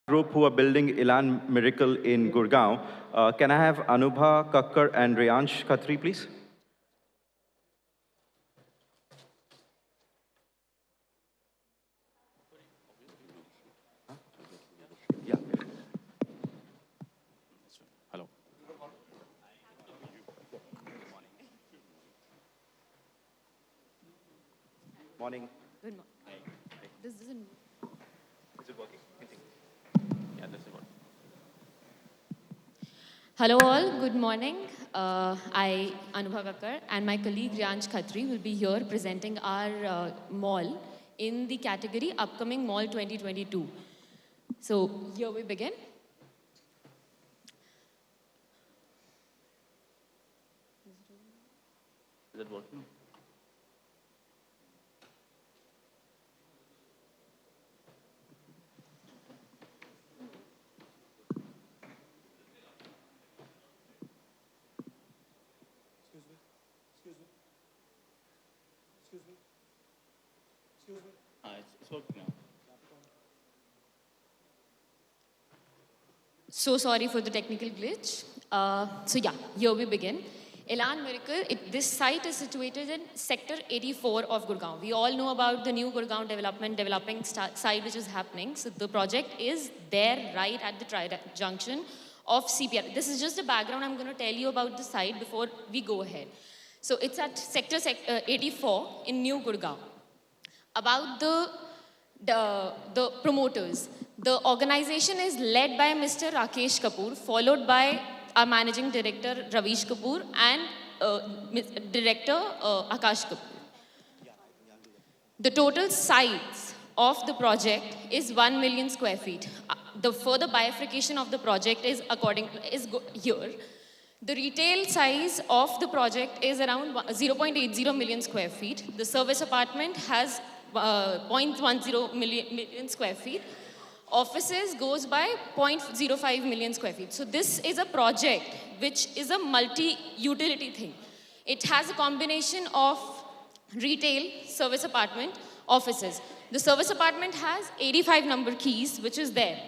group who are building ELAN Miracle in Gurgaon. Can I have Anubha, Kakkar, and Reyansh Khatri, please? Yeah. Hello. Morning. Good morning. This isn't. Is it working? Yeah, this is what. Hello all, good morning. I, Anubha Kakkar, and my colleague Reyansh Khatri will be here presenting our mall in the category Upcoming Mall 2022. So here we begin. Is it working? It's working now. So sorry for the technical glitch. So yeah, here we begin. ELAN Miracle, this site is situated in Sector 84 of Gurgaon. We all know about the new Gurgaon developing site which is happening. So the project is there right at the junction of CPR. This is just a background I'm going to tell you about the site before we go ahead. So it's at Sector 84 in New Gurgaon. About the promoters. The organization is led by Mr. Rakesh Kapoor, followed by our managing director Ravish Kapoor and director Akash Kapoor. The total size of the project is 1 million square feet. The further bifurcation of the project is here. The retail size of the project is around 0.80 million square feet. The service apartment has 0.10 million square feet. Offices goes by 0.05 million square feet. So this is a project which is a multi-utility thing. It has a combination of retail, service apartment, offices. The service apartment has 85 number keys, which is there.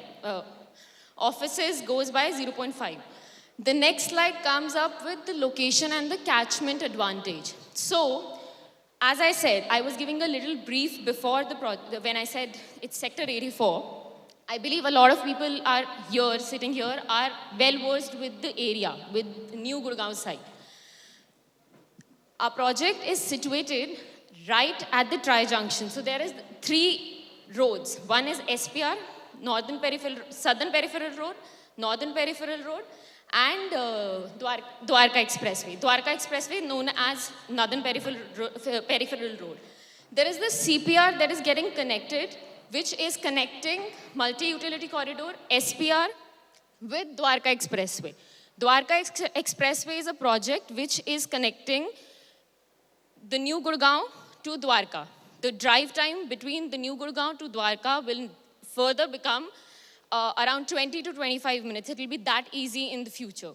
Offices goes by 0.5. The next slide comes up with the location and the catchment advantage. So, as I said, I was giving a little brief before when I said it's Sector 84. I believe a lot of people are here, sitting here, are well versed with the area, with New Gurgaon site. Our project is situated right at the tri-junction. So there is 3 roads. One is SPR, Southern Peripheral Road, Northern Peripheral Road, and Dwarka Expressway. Dwarka Expressway known as Northern Peripheral Road. There is the CPR that is getting connected, which is connecting multi-utility corridor, SPR, with Dwarka Expressway. Dwarka Expressway is a project which is connecting the New Gurgaon to Dwarka. The drive time between the New Gurgaon to Dwarka will further become around 20 to 25 minutes. It will be that easy in the future.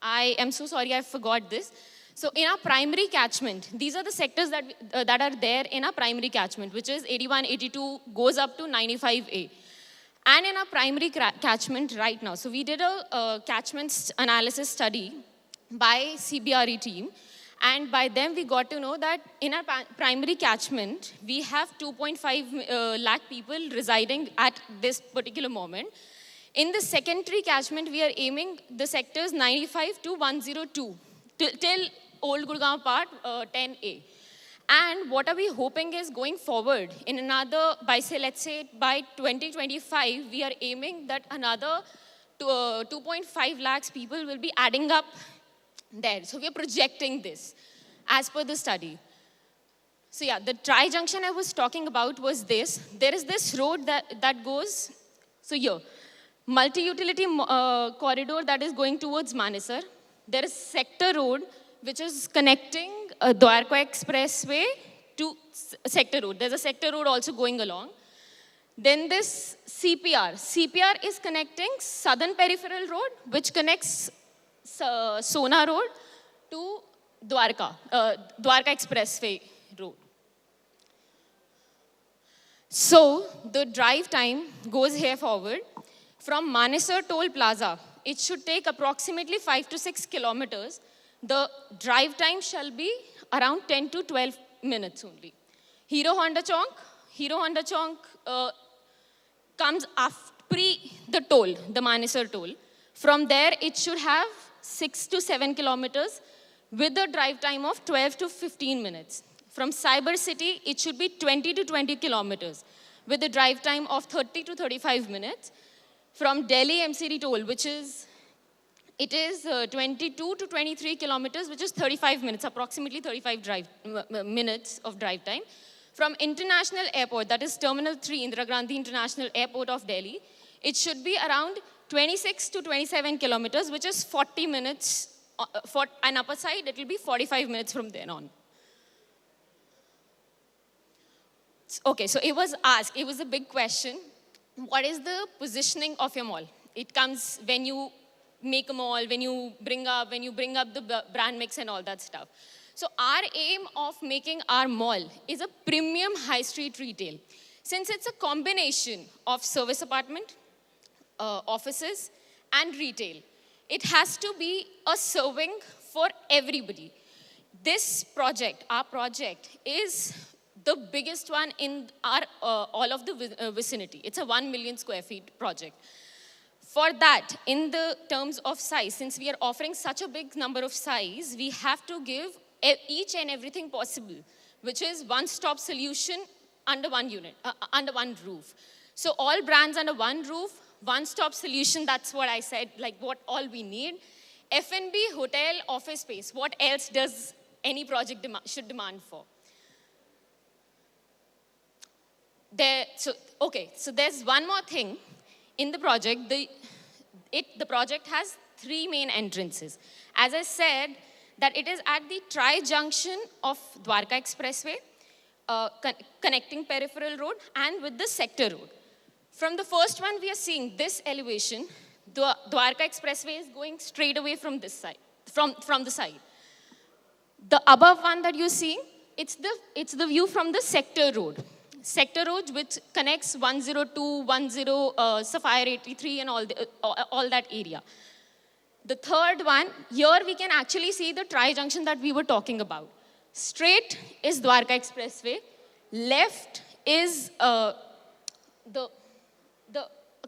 I am so sorry I forgot this. So in our primary catchment, these are the sectors that are there in our primary catchment, which is 81, 82, goes up to 95A. And in our primary catchment right now, so we did a catchment analysis study by CBRE team. And by them, we got to know that in our primary catchment, we have 2.5 lakh people residing at this particular moment. In the secondary catchment, we are aiming the sectors 95 to 102 till Old Gurgaon part 10A. And what are we hoping is going forward in another, let's say by 2025, we are aiming that another 2.5 lakhs people will be adding up there. So we are projecting this as per the study. So yeah, the tri-junction I was talking about was this. There is this road that goes, so here, multi-utility corridor that is going towards Manesar. There is sector road, which is connecting Dwarka Expressway to sector road. There's a sector road also going along. Then this CPR. CPR is connecting Southern Peripheral Road, which connects Sona Road to Dwarka Expressway Road. So the drive time goes here forward. From Manesar Toll Plaza, it should take approximately 5 to 6 kilometers. The drive time shall be around 10 to 12 minutes only. Hero Honda Chowk comes after the toll, the Manesar toll. From there, it should have 6 to 7 kilometers with a drive time of 12 to 15 minutes. From Cyber City, it should be 20 to 20 kilometers with a drive time of 30 to 35 minutes. From Delhi MCD toll, it is 22 to 23 kilometers, which is 35 minutes, approximately 35 minutes of drive time. From International Airport, that is Terminal 3, Indira Gandhi International Airport of Delhi, it should be around 26 to 27 kilometers, which is 40 minutes. For an upper side, it will be 45 minutes from then on. Okay, so it was asked, it was a big question. What is the positioning of your mall? It comes when you make a mall, when you bring up the brand mix and all that stuff. So our aim of making our mall is a premium high street retail. Since it's a combination of service apartment, offices, and retail, it has to be a serving for everybody. This project, our project, is the biggest one in our all of the vicinity. It's a 1 million square feet project. For that, in the terms of size, since we are offering such a big number of size, we have to give each and everything possible, which is one-stop solution under one unit, under one roof. So all brands under one roof, one-stop solution, that's what I said, like what all we need. F&B, hotel, office space, what else does any project should demand for? So there's one more thing in the project. The project has 3 main entrances. As I said, that it is at the tri-junction of Dwarka Expressway, connecting Peripheral Road, and with the Sector Road. From the first one, we are seeing this elevation. The Dwarka Expressway is going straight away from this side, from the side. The above one that you're seeing, it's the view from the Sector Road. Sector Road, which connects 102, 10, Sapphire 83, and all that area. The third one, here we can actually see the tri-junction that we were talking about. Straight is Dwarka Expressway. Left is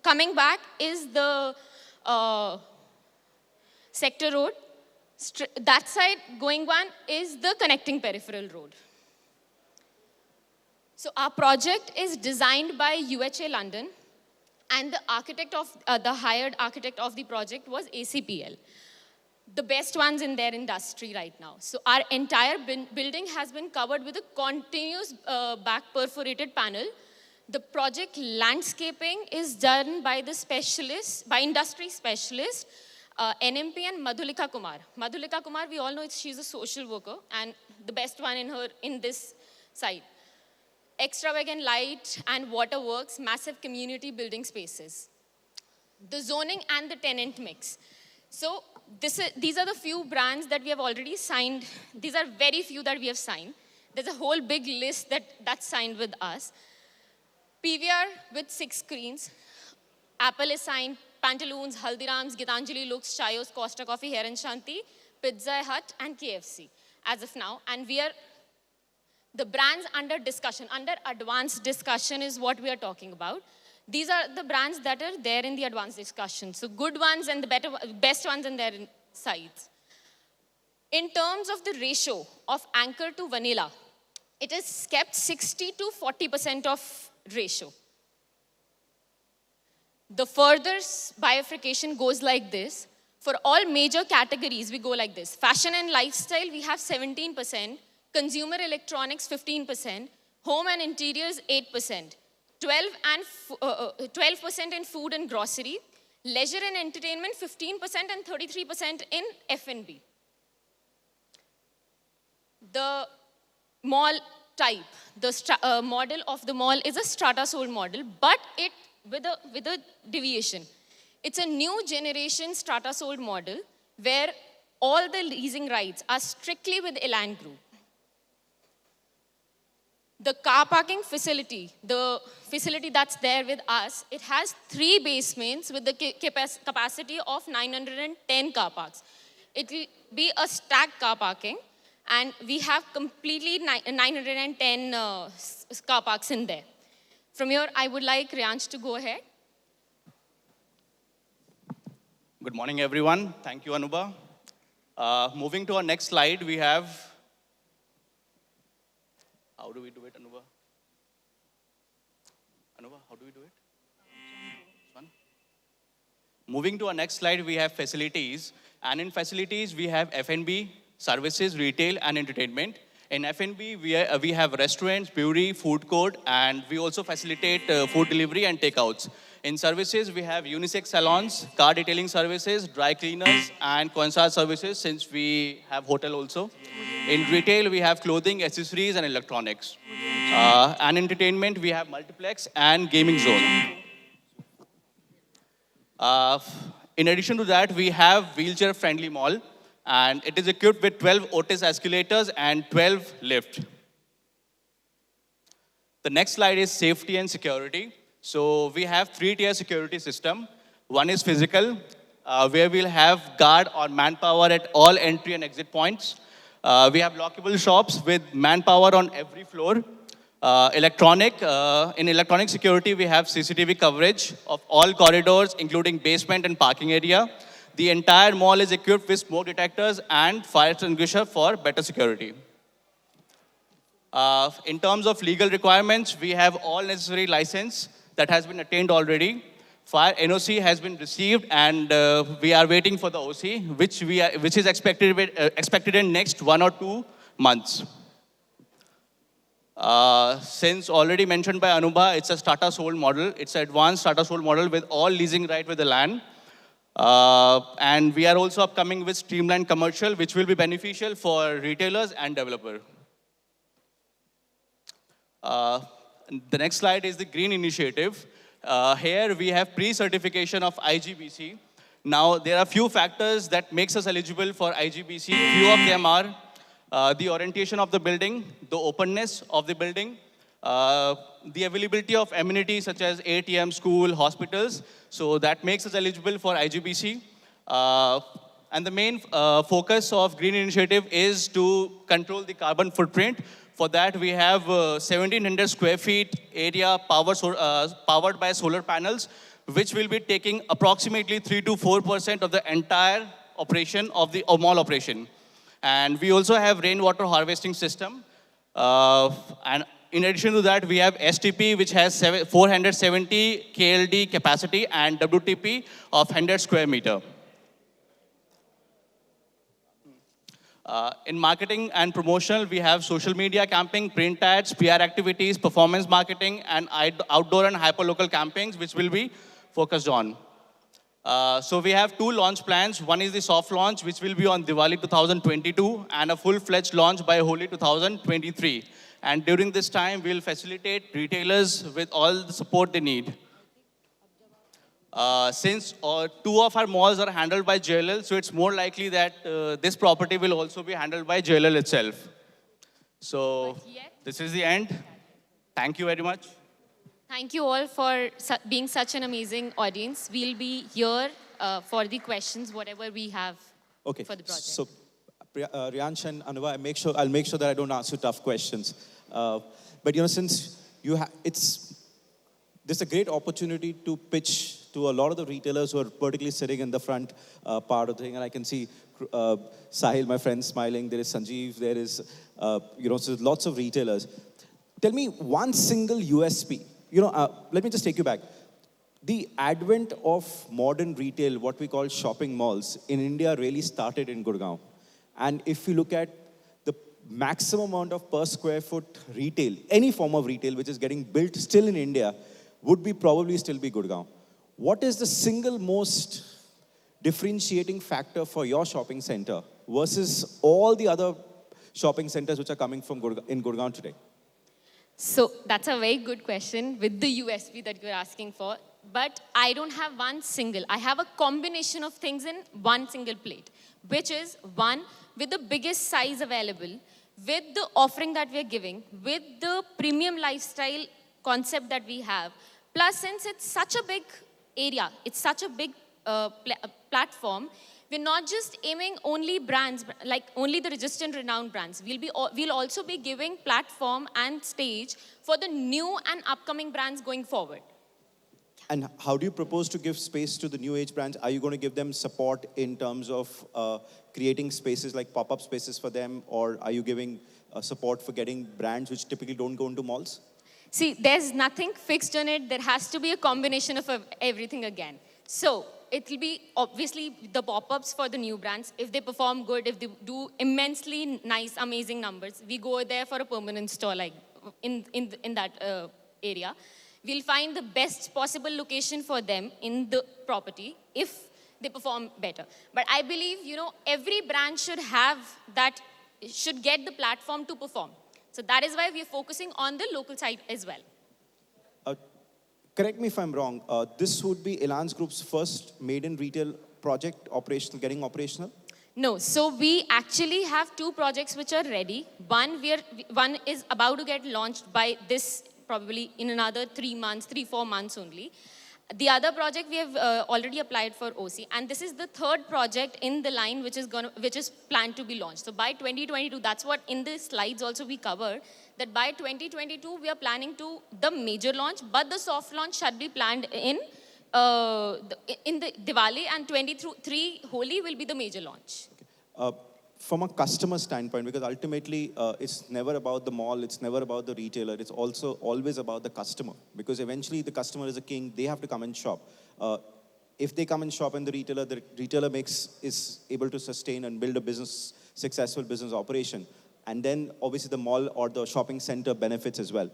coming back is the Sector Road. That side going one is the connecting Peripheral Road. So our project is designed by UHA London, and the architect of the hired architect of the project was ACPL, the best ones in their industry right now. So our entire building has been covered with a continuous back perforated panel. The project landscaping is done by industry specialist, NMP and 𝗏𝗏𝗃𝗃. 𝗏𝗏𝗃𝗃, we all know she's a social worker and the best one in this side. Extravagant light and water works, massive community building spaces. The zoning and the tenant mix. So these are the few brands that we have already signed. These are very few that we have signed. There's a whole big list that's signed with us. PVR with 6 screens. Apple is signed. Pantaloons, Haldiram's, Gitanjali Looks, Chaayos, Costa Coffee, Hair and Shanti, Pizza Hut, and KFC as of now. And the brands under discussion, under advanced discussion is what we are talking about. These are the brands that are there in the advanced discussion. So good ones and the best ones in their sides. In terms of the ratio of anchor to vanilla, it is kept 60 to 40% of ratio. The further bifurcation goes like this. For all major categories, we go like this. Fashion and lifestyle, we have 17%. Consumer electronics, 15%. Home and interiors, 8%. 12% in food and grocery. Leisure and entertainment, 15% and 33% in F&B. The mall type, the model of the mall is a strata sold model, but it with a deviation. It's a new generation strata sold model where all the leasing rights are strictly with ELAN Group. The car parking facility, the facility that's there with us, it has 3 basements with the capacity of 910 car parks. It will be a stacked car parking, and we have completely 910 car parks in there. From here, I would like Reyansh to go ahead. Good morning, everyone. Thank you, Anubha. Moving to our next slide, we have... How do we do it, Anubha? Anubha, how do we do it? This one? Moving to our next slide, we have facilities. And in facilities, we have F&B, services, retail, and entertainment. In F&B, we have restaurants, brewery, food court, and we also facilitate food delivery and takeouts. In services, we have unisex salons, car detailing services, dry cleaners, and concierge services, since we have hotel also. In retail, we have clothing, accessories, and electronics. And entertainment, we have multiplex and gaming zone. In addition to that, we have wheelchair-friendly mall, and it is equipped with 12 Otis escalators and 12 lifts. The next slide is safety and security. So we have 3-tier security system. One is physical, where we'll have guard or manpower at all entry and exit points. We have lockable shops with manpower on every floor. In electronic security, we have CCTV coverage of all corridors, including basement and parking area. The entire mall is equipped with smoke detectors and fire extinguisher for better security. In terms of legal requirements, we have all necessary license that has been attained already. Fire NOC has been received, and we are waiting for the OC, which is expected in next 1 or 2 months. Since already mentioned by Anubha, it's a starter sold model. It's an advanced starter sold model with all leasing right with the land. And we are also upcoming with streamlined commercial, which will be beneficial for retailers and developer. The next slide is the green initiative. Here we have pre-certification of IGBC. Now there are few factors that makes us eligible for IGBC. Few of them are the orientation of the building, the openness of the building, the availability of amenities such as ATM, school, hospitals. So that makes us eligible for IGBC. And the main focus of Green Initiative is to control the carbon footprint. For that, we have 1,700 square feet area powered by solar panels, which will be taking approximately 3 to 4% of the entire operation of the mall operation. And we also have rainwater harvesting system. And in addition to that, we have STP, which has 470 KLD capacity and WTP of 100 square meter. In marketing and promotional, we have social media campaign, print ads, PR activities, performance marketing, and outdoor and hyperlocal campaigns, which will be focused on. So we have 2 launch plans. One is the soft launch, which will be on Diwali 2022, and a full-fledged launch by Holi 2023. And during this time, we'll facilitate retailers with all the support they need. Since 2 of our malls are handled by JLL, so it's more likely that this property will also be handled by JLL itself. So this is the end. Thank you very much. Thank you all for being such an amazing audience. We'll be here for the questions, whatever we have for the project. So, Reyansh and Anubha, I'll make sure that I don't ask you tough questions. But since this is a great opportunity to pitch to a lot of the retailers who are particularly sitting in the front part of the thing, and I can see Sahil, my friend, smiling. There is Sanjeev. There is, so lots of retailers. Tell me one single USP. Let me just take you back. The advent of modern retail, what we call shopping malls, in India really started in Gurgaon. And if you look at the maximum amount of per square foot retail, any form of retail which is getting built still in India, would probably still be Gurgaon. What is the single most differentiating factor for your shopping center versus all the other shopping centers which are coming from in Gurgaon today? So that's a very good question with the USP that you're asking for. But I don't have one single. I have a combination of things in one single plate, which is one, with the biggest size available, with the offering that we're giving, with the premium lifestyle concept that we have, plus since it's such a big area, it's such a big platform, we're not just aiming only brands, like only the registered and renowned brands. We'll also be giving platform and stage for the new and upcoming brands going forward. And how do you propose to give space to the new age brands? Are you going to give them support in terms of creating spaces like pop-up spaces for them? Or are you giving support for getting brands which typically don't go into malls? See, there's nothing fixed on it. There has to be a combination of everything again. So it will be obviously the pop-ups for the new brands. If they perform good, if they do immensely nice, amazing numbers, we go there for a permanent store like in that area. We'll find the best possible location for them in the property if they perform better. But I believe, every brand should have that, should get the platform to perform. So that is why we're focusing on the local side as well. Correct me if I'm wrong. This would be ELAN's group's first made-in retail project getting operational? No, so we actually have 2 projects which are ready. One is about to get launched by this, probably in another 3-4 months only. The other project we have already applied for OC, and this is the 3rd project in the line which is planned to be launched. So by 2022, that's what in the slides also we cover, that by 2022 we are planning to the major launch, but the soft launch should be planned in the Diwali, and 23 Holi will be the major launch. Okay. From a customer standpoint, because ultimately it's never about the mall, it's never about the retailer, it's also always about the customer. Because eventually the customer is a king, they have to come and shop. If they come and shop and the retailer is able to sustain and build a successful business operation. And then obviously the mall or the shopping center benefits as well.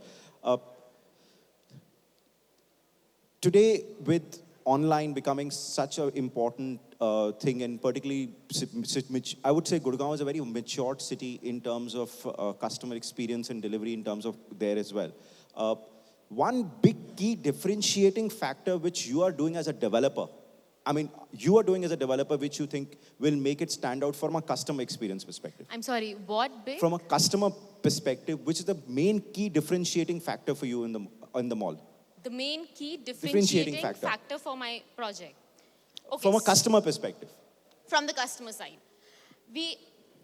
Today, with online becoming such an important thing, and particularly, I would say Gurgaon is a very matured city in terms of customer experience and delivery in terms of there as well. One big key differentiating factor which you are doing as a developer, which you think will make it stand out from a customer experience perspective. I'm sorry, what big? From a customer perspective, which is the main key differentiating factor for you in the mall? The main key differentiating factor for my project. Okay, from a customer perspective. From the customer side.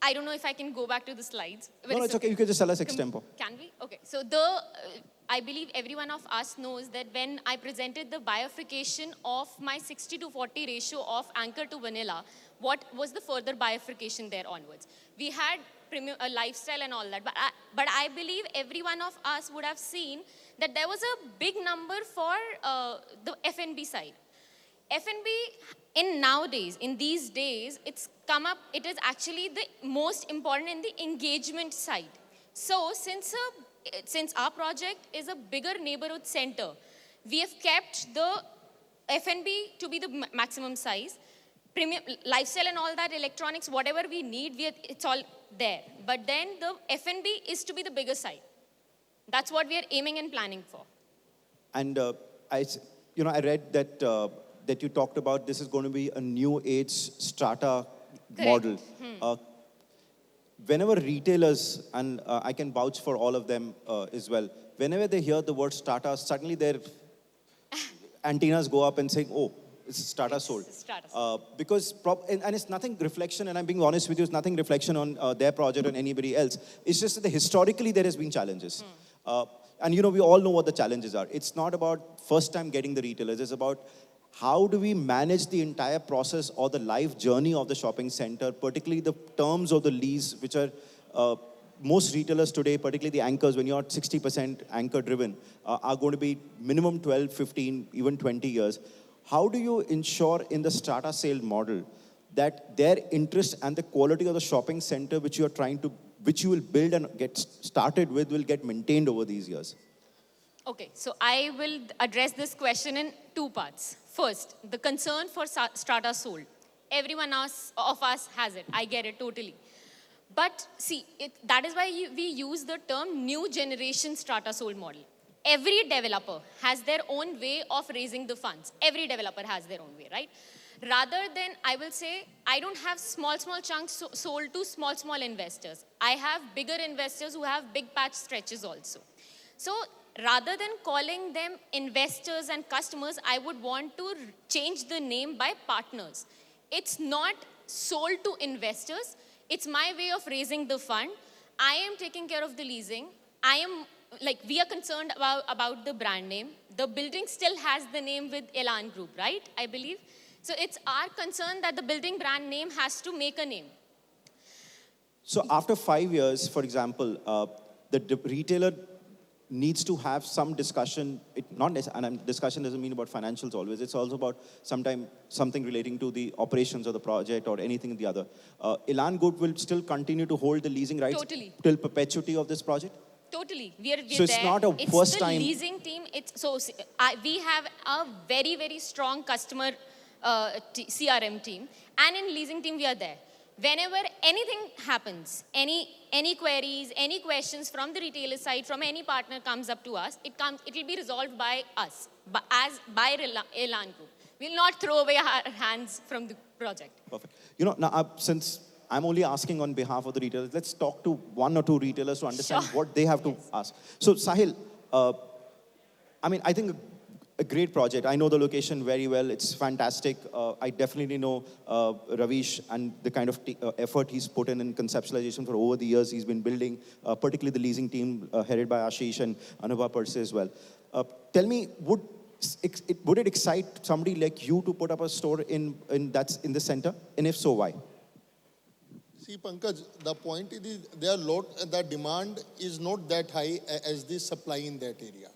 I don't know if I can go back to the slides. No, it's okay. You can just tell us extempo. Can we? Okay. So I believe every one of us knows that when I presented the bifurcation of my 60:40 ratio of anchor to vanilla, what was the further bifurcation there onwards? We had premium, lifestyle and all that, but I believe every one of us would have seen that there was a big number for the F&B side. F&B in these days, it's come up, it is actually the most important in the engagement side. So since our project is a bigger neighborhood center, we have kept the F&B to be the maximum size. Premium lifestyle and all that, electronics, whatever we need, it's all there. But then the F&B is to be the bigger side. That's what we are aiming and planning for. And I read that you talked about this is going to be a new age strata model. Whenever retailers, and I can vouch for all of them as well, whenever they hear the word strata, suddenly their antennas go up and saying, oh, it's strata sold. Because, and it's nothing reflection, and I'm being honest with you, it's nothing reflection on their project or anybody else. It's just that historically there has been challenges. And we all know what the challenges are. It's not about first time getting the retailers, it's about how do we manage the entire process or the life journey of the shopping center, particularly the terms of the lease, which are most retailers today, particularly the anchors, when you're 60% anchor driven, are going to be minimum 12, 15, even 20 years. How do you ensure in the strata sale model that their interest and the quality of the shopping center which you will build and get started with will get maintained over these years? Okay, so I will address this question in 2 parts. First, the concern for strata sold. Everyone of us has it. I get it totally. But see, that is why we use the term new generation strata sold model. Every developer has their own way of raising the funds. Every developer has their own way, right? rather than, I will say, I don't have small chunks sold to small investors. I have bigger investors who have big patch stretches also. So rather than calling them investors and customers, I would want to change the name by partners. It's not sold to investors. It's my way of raising the fund. I am taking care of the leasing. We are concerned about the brand name. The building still has the name with ELAN Group, right? I believe. So it's our concern that the building brand name has to make a name. So after 5 years, for example, the retailer needs to have some discussion. Discussion doesn't mean about financials always. It's also about something relating to the operations of the project or anything the other. ELAN Group will still continue to hold the leasing rights Totally. till perpetuity of this project? Totally. We're so it's there. Not a first time. It's the leasing team. We have a very strong customer CRM team. And in leasing team, we are there. Whenever anything happens, any queries, any questions from the retailer side, from any partner comes up to us, it will be resolved by us, by ELAN Group. We'll not throw away our hands from the project. Perfect. Now, since I'm only asking on behalf of the retailers, let's talk to one or two retailers to understand what they have to ask. So, Sahil, I think a great project. I know the location very well. It's fantastic. I definitely know Ravish and the kind of effort he's put in conceptualization for over the years he's been building, particularly the leasing team headed by Ashish and 𝗍𝗶𝗆 as well. Tell me, would it excite somebody like you to put up a store in the center? And if so, why? See, Pankaj, the point is the demand is not that high as the supply in that area.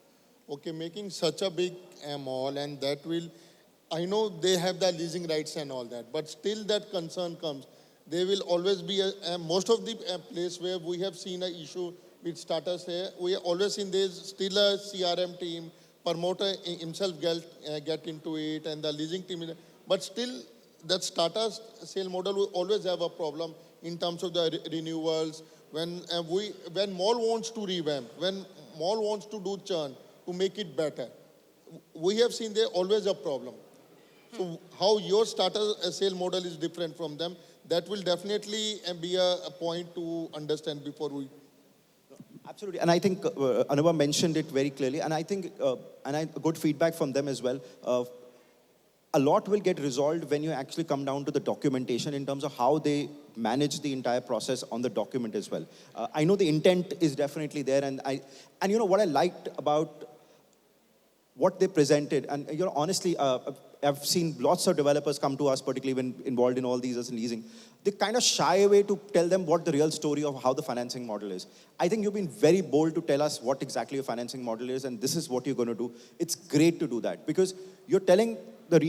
Okay, making such a big mall, and that will, I know they have the leasing rights and all that, but still that concern comes. There will always be most of the place where we have seen an issue with starters here, we have always seen there's still a CRM team, promoter himself get into it, and the leasing team, but still that starters sale model will always have a problem in terms of the renewals. When mall wants to revamp, when mall wants to do churn, to make it better, we have seen there always a problem. So how your starter sale model is different from them, that will definitely be a point to understand before we. Absolutely, and I think Anubha mentioned it very clearly, and I think, good feedback from them as well. A lot will get resolved when you actually come down to the documentation in terms of how they manage the entire process on the document as well. I know the intent is definitely there, and what I liked about what they presented, and honestly, I've seen lots of developers come to us, particularly when involved in all these as leasing. They kind of shy away to tell them what the real story of how the financing model is. I think you've been very bold to tell us what exactly your financing model is, and this is what you're going to do. It's great to do that, because you're telling the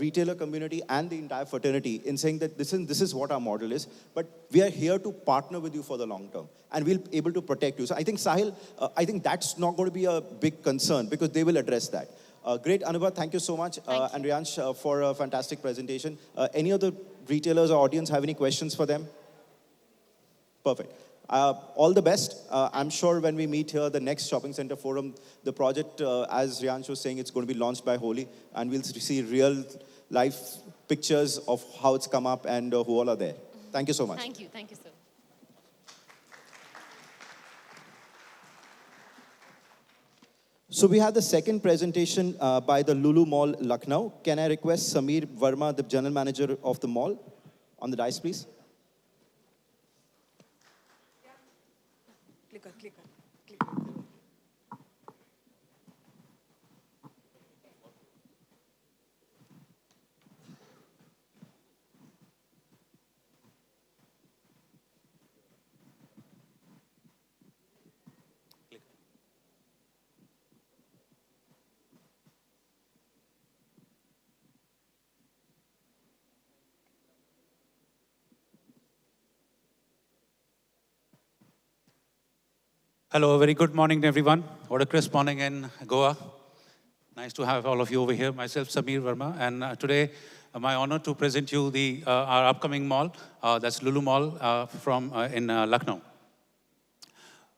retailer community and the entire fraternity in saying that this is what our model is, but we are here to partner with you for the long term, and we'll be able to protect you. So I think, Sahil, I think that's not going to be a big concern, because they will address that. Great, Anubha, thank you so much, and Reyansh for a fantastic presentation. Any other retailers or audience have any questions for them? Perfect. All the best. I'm sure when we meet here, the next shopping center forum, the project, as Reyansh was saying, it's going to be launched by Holi, and we'll see real life pictures of how it's come up and who all are there. Thank you so much. Thank you, sir. So we have the second presentation by the Lulu Mall, Lucknow. Can I request Sameer Verma, the general manager of the mall, on the dais, please? Clicker. Hello, a very good morning to everyone. What a crisp morning in Goa. Nice to have all of you over here. Myself, Sameer Verma, and today, my honor to present you our upcoming mall, that's Lulu Mall in Lucknow.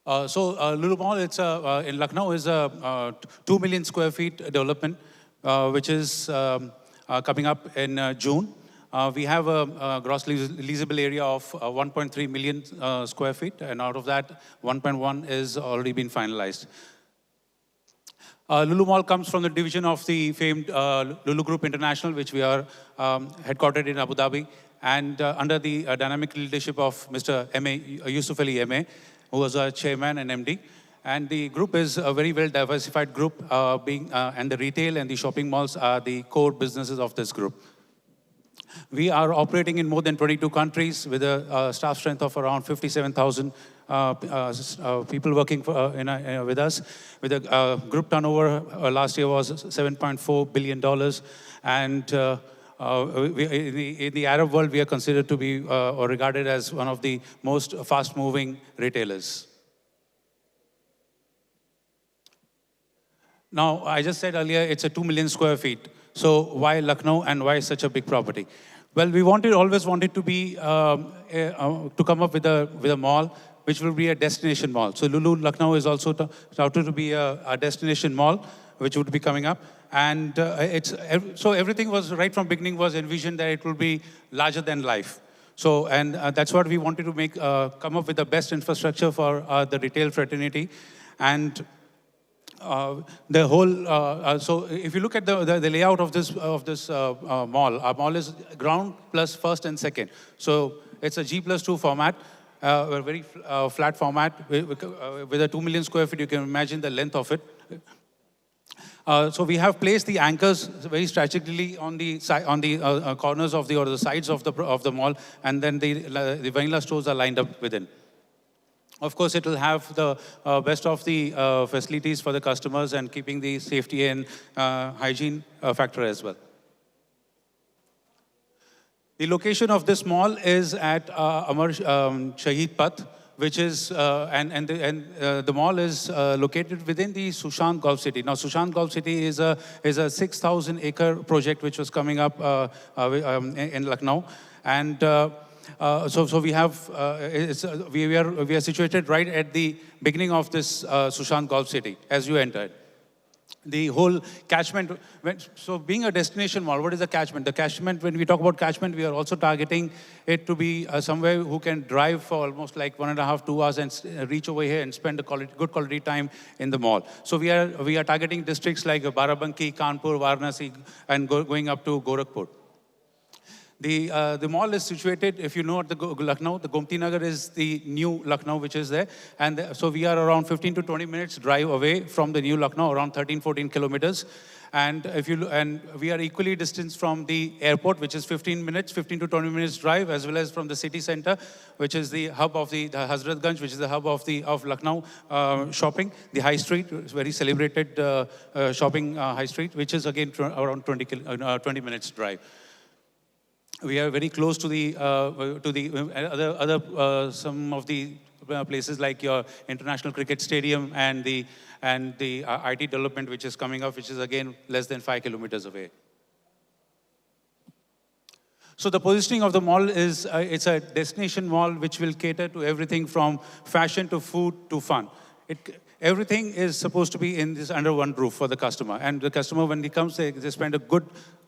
Lulu Mall, in Lucknow, is a 2 million square feet development, which is coming up in June. We have a gross leasable area of 1.3 million square feet, and out of that, 1.1 is already been finalized. Lulu Mall comes from the division of the famed Lulu Group International, which we are headquartered in Abu Dhabi, and under the dynamic leadership of Mr. 𝗍𝗶𝗃𝗍 𝗍, who was our chairman and MD. And the group is a very well diversified group, and the retail and the shopping malls are the core businesses of this group. We are operating in more than 22 countries with a staff strength of around 57,000 people working with us. With a group turnover last year was $7.4 billion. And in the Arab world, we are considered to be or regarded as one of the most fast-moving retailers. Now, I just said earlier, it's a 2 million square feet. So why Lucknow and why such a big property? Well, we always wanted to be, to come up with a mall which will be a destination mall. So Lulu Lucknow is also touted to be a destination mall, which would be coming up. And so everything was, right from beginning, was envisioned that it will be larger than life. So, and that's what we wanted to come up with the best infrastructure for the retail fraternity. And the whole, so if you look at the layout of this mall, our mall is ground plus first and second. So it's a G+2 format, a very flat format with a 2 million square feet. You can imagine the length of it. So we have placed the anchors very strategically on the corners of or the sides of the mall, and then the vanilla stores are lined up within. Of course, it will have the best of the facilities for the customers and keeping the safety and hygiene factor as well. The location of this mall is at Amar Shahid Path, which is, the mall is located within the Sushant Golf City. Now, Sushant Golf City is a 6,000-acre project which was coming up in Lucknow. And so we are situated right at the beginning of this Sushant Golf City as you enter it. The whole catchment, so being a destination mall, what is the catchment? The catchment, when we talk about catchment, we are also targeting it to be somewhere who can drive for almost like 1.5 to 2 hours and reach over here and spend a good quality time in the mall. So we are targeting districts like Barabanki, Kanpur, Varanasi, and going up to Gorakhpur. The mall is situated, if you know, at the Lucknow. The Gomti Nagar is the new Lucknow, which is there. And so we are around 15 to 20 minutes drive away from the new Lucknow, around 13, 14 kilometers. And we are equally distanced from the airport, which is 15 to 20 minutes drive, as well as from the city center, which is the hub of the Hazratganj, which is the hub of Lucknow shopping. The high street, very celebrated shopping high street, which is again around 20 minutes drive. We are very close to the some of the places like your International Cricket Stadium and the IT development which is coming up, which is again less than 5 kilometers away. So the positioning of the mall is it's a destination mall which will cater to everything from fashion to food to fun. Everything is supposed to be in this under one roof for the customer, and the customer, when he comes, they spend a good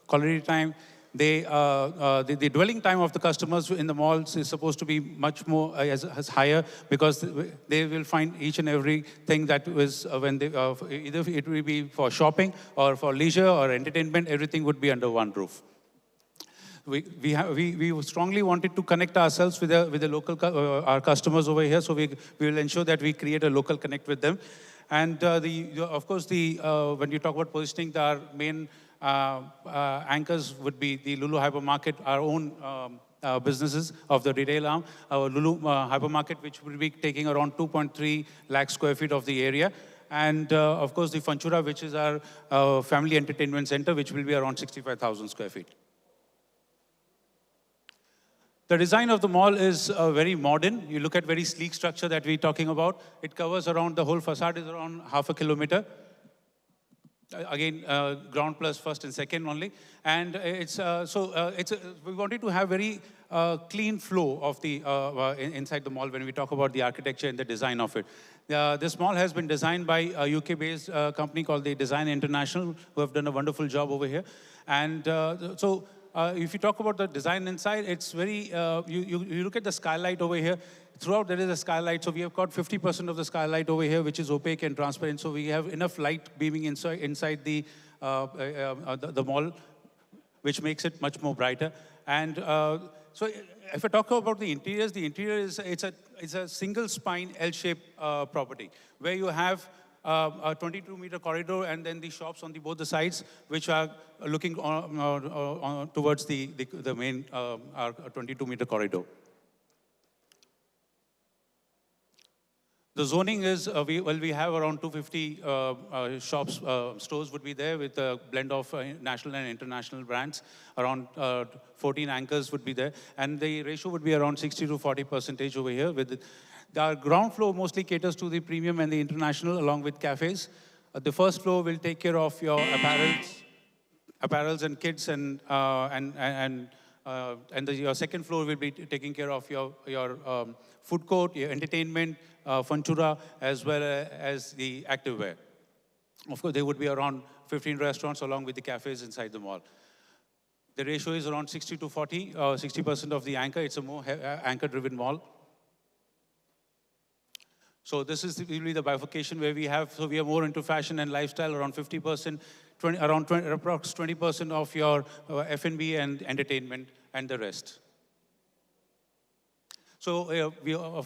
quality time. The dwelling time of the customers in the malls is supposed to be much more as higher, because they will find each and everything that was when they either it will be for shopping or for leisure or entertainment. Everything would be under one roof. We strongly wanted to connect ourselves with the local our customers over here, so we will ensure that we create a local connect with them. And of course, when you talk about positioning, our main anchors would be the Lulu Hypermarket, our own businesses of the retail arm, our Lulu Hypermarket, which will be taking around 2.3 lakh square feet of the area. And of course, the Fanchura, which is our family entertainment center, which will be around 65,000 square feet. The design of the mall is very modern. You look at very sleek structure that we're talking about. It covers around, the whole facade is around 0.5 kilometer. Again, ground plus first and second only. And we wanted to have very clean flow of the inside the mall when we talk about the architecture and the design of it. This mall has been designed by a UK-based company called the Design International, who have done a wonderful job over here. And if you talk about the design inside, it's very, you look at the skylight over here. Throughout there is a skylight, so we have got 50% of the skylight over here, which is opaque and transparent, so we have enough light beaming inside the mall, which makes it much more brighter. And so if I talk about the interior is, it's a single spine L-shaped property, where you have a 22-meter corridor and then the shops on both the sides, which are looking towards the main 22-meter corridor. The zoning is, we have around 250 shops, stores would be there with a blend of national and international brands. Around 14 anchors would be there. And the ratio would be around 60 to 40% over here. The ground floor mostly caters to the premium and the international, along with cafes. The first floor will take care of your apparels and kids, and your second floor will be taking care of your food court, your entertainment, Funtura, as well as the activewear. Of course, there would be around 15 restaurants along with the cafes inside the mall. The ratio is around 60 to 40, 60% of the anchor. It's a more anchor-driven mall. So this is really the bifurcation where we are more into fashion and lifestyle, around 50%, approx 20% of your F&B and entertainment, and the rest. So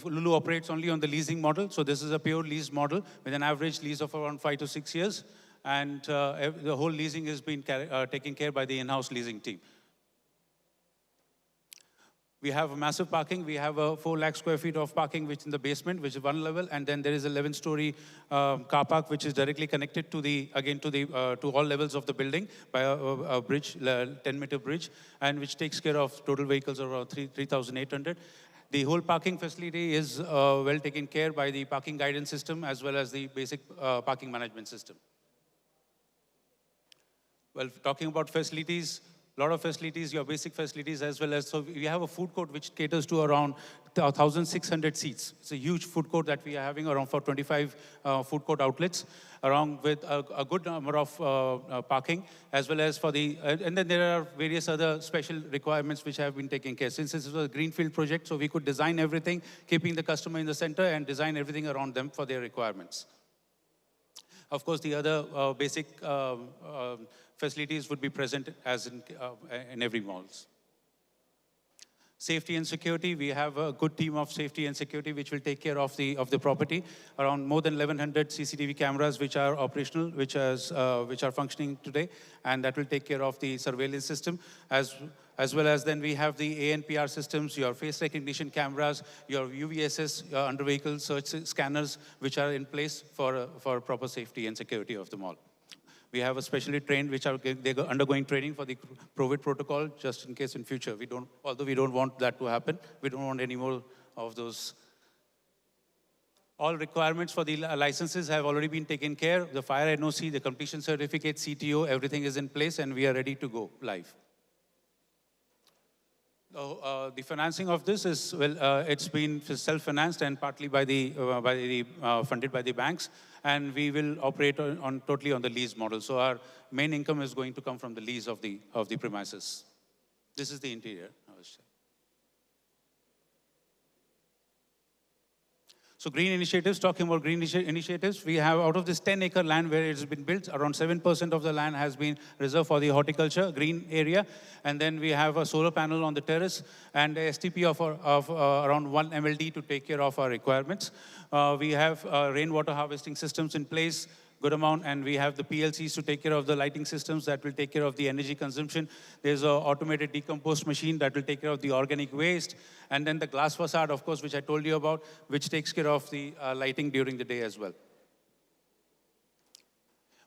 Lulu operates only on the leasing model. So this is a pure lease model with an average lease of around 5 to 6 years. And the whole leasing is being taken care by the in-house leasing team. We have a massive parking. We have a 4 lakh square feet of parking, which in the basement, which is one level, and then there is 11-story car park, which is directly connected to to all levels of the building by a bridge, 10-meter bridge, and which takes care of total vehicles around 3,800. The whole parking facility is well taken care by the parking guidance system as well as the basic parking management system. Well, talking about facilities, a lot of facilities, your basic facilities as well as, so we have a food court which caters to around 1,600 seats. It's a huge food court that we are having, around for 25 food court outlets, along with a good number of parking, as well as and then there are various other special requirements which have been taken care. Since this was a greenfield project, so we could design everything, keeping the customer in the center and design everything around them for their requirements. Of course, the other basic facilities would be present as in every malls. Safety and security, we have a good team of safety and security which will take care of the property. Around more than 1,100 CCTV cameras which are operational, which are functioning today, and that will take care of the surveillance system. As well as then we have the ANPR systems, your face recognition cameras, your UVSS, your under vehicle search scanners, which are in place for proper safety and security of the mall. We have a specially trained, they're undergoing training for the COVID protocol, just in case in future. Although we don't want that to happen, we don't want any more of those. All requirements for the licenses have already been taken care. The fire NOC, the completion certificate, CTO, everything is in place, and we are ready to go live. The financing of this is, it's been self-financed and partly funded by the banks, and we will operate totally on the lease model. So our main income is going to come from the lease of the premises. This is the interior. So green initiatives, talking about green initiatives, we have out of this 10-acre land where it's been built, around 7% of the land has been reserved for the horticulture, green area. And then we have a solar panel on the terrace and a STP of around 1 MLD to take care of our requirements. We have rainwater harvesting systems in place, good amount, and we have the PLCs to take care of the lighting systems that will take care of the energy consumption. There's an automated decompost machine that will take care of the organic waste. And then the glass facade, of course, which I told you about, which takes care of the lighting during the day as well.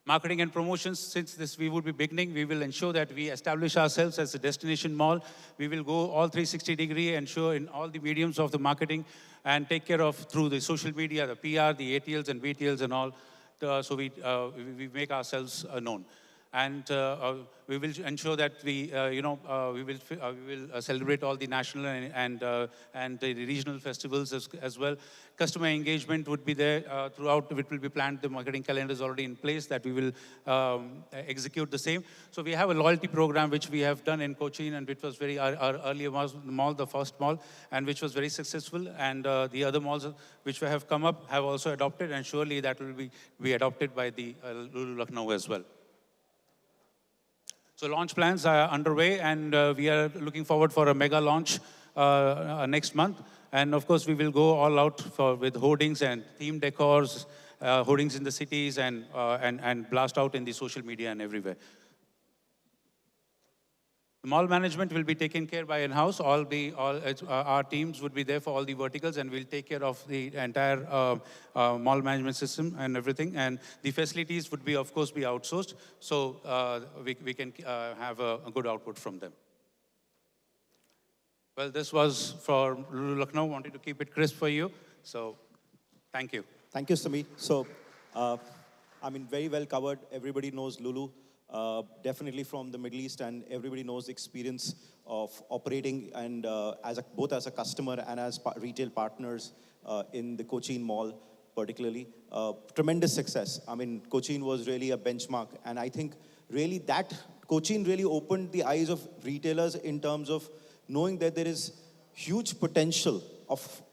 Marketing and promotions, since we would be beginning, we will ensure that we establish ourselves as a destination mall. We will go all 360-degree, ensure in all the mediums of the marketing, and take care of through the social media, the PR, the ATLs and VTLs and all. So we make ourselves known. And we will ensure that we will celebrate all the national and the regional festivals as well. Customer engagement would be there throughout. It will be planned. The marketing calendar is already in place that we will execute the same. So we have a loyalty program which we have done in Cochin, and which was very our earlier mall, the first mall, and which was very successful. And the other malls which have come up have also adopted, and surely that will be adopted by the Lulu Lucknow as well. So launch plans are underway, and we are looking forward for a mega launch next month. And of course, we will go all out with hoardings and theme decors, hoardings in the cities, and blast out in the social media and everywhere. The mall management will be taken care by in-house. Our teams would be there for all the verticals, and we'll take care of the entire mall management system and everything. And the facilities would be, of course, be outsourced, so we can have a good output from them. Well, this was for Lulu Lucknow. Wanted to keep it crisp for you, so thank you. Thank you, Sameer. So, very well covered. Everybody knows Lulu. Definitely from the Middle East, and everybody knows the experience of operating and both as a customer and as retail partners in the Cochin Mall, particularly. Tremendous success. Cochin was really a benchmark, and I think really that Cochin really opened the eyes of retailers in terms of knowing that there is huge potential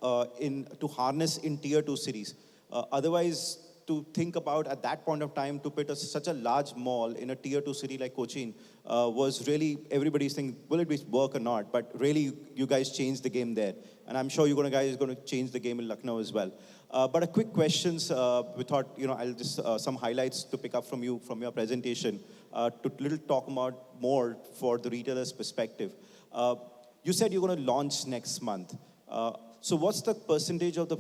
to harness in tier 2 cities. Otherwise, to think about at that point of time to put such a large mall in a tier 2 city like Cochin was really, everybody's thinking, will it work or not? But really, you guys changed the game there. And I'm sure you guys are going to change the game in Lucknow as well. But a quick questions, we thought, I'll just, some highlights to pick up from you, from your presentation, to talk about more for the retailer's perspective. You said you're going to launch next month. So what's the percentage of the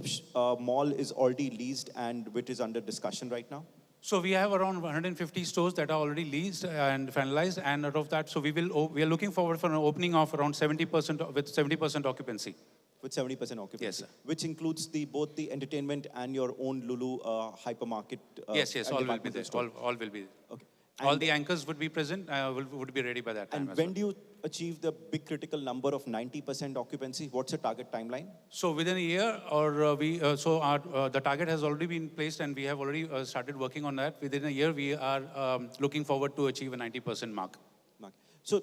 mall is already leased and which is under discussion right now? So we have around 150 stores that are already leased and finalized, and out of that, so we are looking forward for an opening of around 70% with 70% occupancy. With 70% occupancy? Yes, sir. Which includes both the entertainment and your own Lulu hypermarket? Yes, all will be there. All will be there. Okay. All the anchors would be present, would be ready by that time. And when do you achieve the big critical number of 90% occupancy? What's your target timeline? So within a year, or the target has already been placed, and we have already started working on that. Within a year, we are looking forward to achieve a 90% mark. So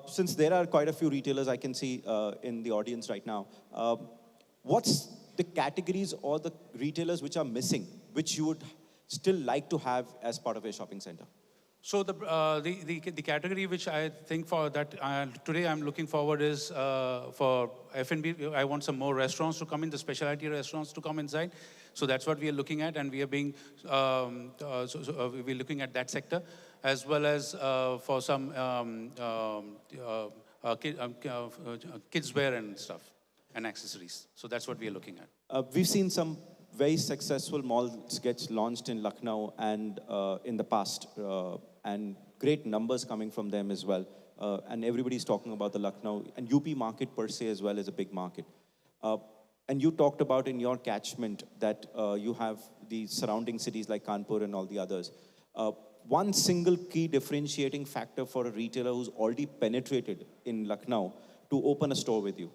since there are quite a few retailers I can see in the audience right now, what's the categories or the retailers which are missing, which you would still like to have as part of your shopping center? So the category which I think for that today I'm looking forward is for F&B. I want some more restaurants to come in, the specialty restaurants to come inside. So that's what we are looking at, and we are being we're looking at that sector, as well as for some kids wear and stuff and accessories. So that's what we are looking at. We've seen some very successful malls get launched in Lucknow and in the past, and great numbers coming from them as well. And everybody's talking about the Lucknow, and UP market per se as well is a big market. And you talked about in your catchment that you have the surrounding cities like Kanpur and all the others. One single key differentiating factor for a retailer who's already penetrated in Lucknow to open a store with you,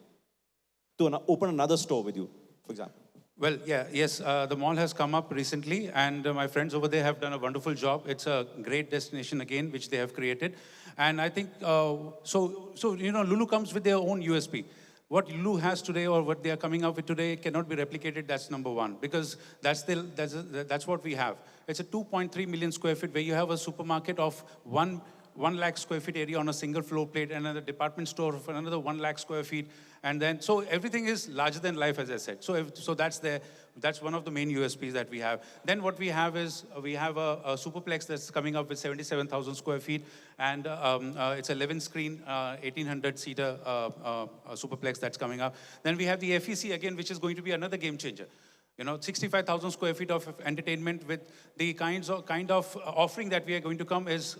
to open another store with you, for example. Well, yes, the mall has come up recently, and my friends over there have done a wonderful job. It's a great destination again, which they have created. And I think, Lulu comes with their own USP. What Lulu has today, or what they are coming up with today, cannot be replicated. That's number one, because that's what we have. It's a 2.3 million square feet where you have a supermarket of 1 lakh square feet area on a single floor plate, and another department store for another 1 lakh square feet. And then, so everything is larger than life, as I said. So that's one of the main USPs that we have. Then what we have is, we have a superplex that's coming up with 77,000 square feet. And it's 11 screen, 1,800-seater superplex that's coming up. Then we have the FEC again, which is going to be another game changer. 65,000 square feet of entertainment with the kind of offering that we are going to come is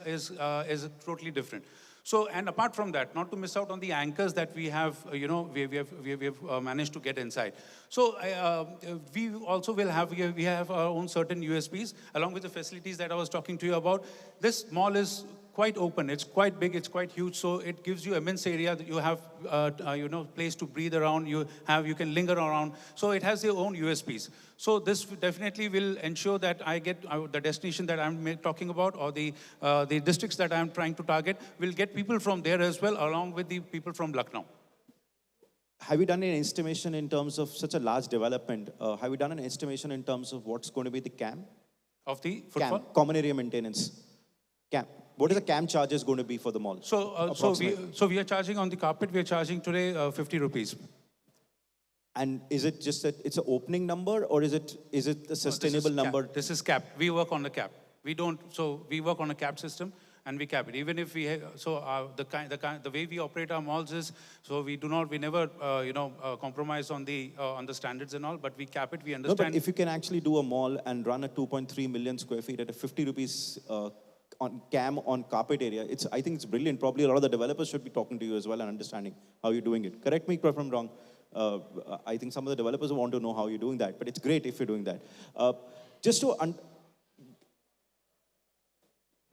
totally different. So, and apart from that, not to miss out on the anchors that we have, we have managed to get inside. So, we also will have, we have our own certain USPs, along with the facilities that I was talking to you about. This mall is quite open, it's quite big, it's quite huge, so it gives you immense area that you have, place to breathe around, you can linger around, so it has their own USPs. So this definitely will ensure that I get the destination that I'm talking about, or the districts that I'm trying to target, will get people from there as well, along with the people from Lucknow. Have you done an estimation in terms of such a large development? Have you done an estimation in terms of what's going to be the CAM? Of the footfall? CAM, common area maintenance. CAM. What is the CAM charges going to be for the mall? So we are charging on the carpet, we are charging today 50 rupees. And is it just that it's an opening number, or is it a sustainable number? This is capped. We work on the cap. We work on a cap system and we cap it. Even if we, the way we operate our malls is, so we never, compromise on the standards and all, but we cap it, we understand. No, but if you can actually do a mall and run a 2.3 million square feet at a 50 rupees on CAM on carpet area, I think it's brilliant. Probably a lot of the developers should be talking to you as well and understanding how you're doing it. Correct me if I'm wrong. I think some of the developers want to know how you're doing that, but it's great if you're doing that. Just to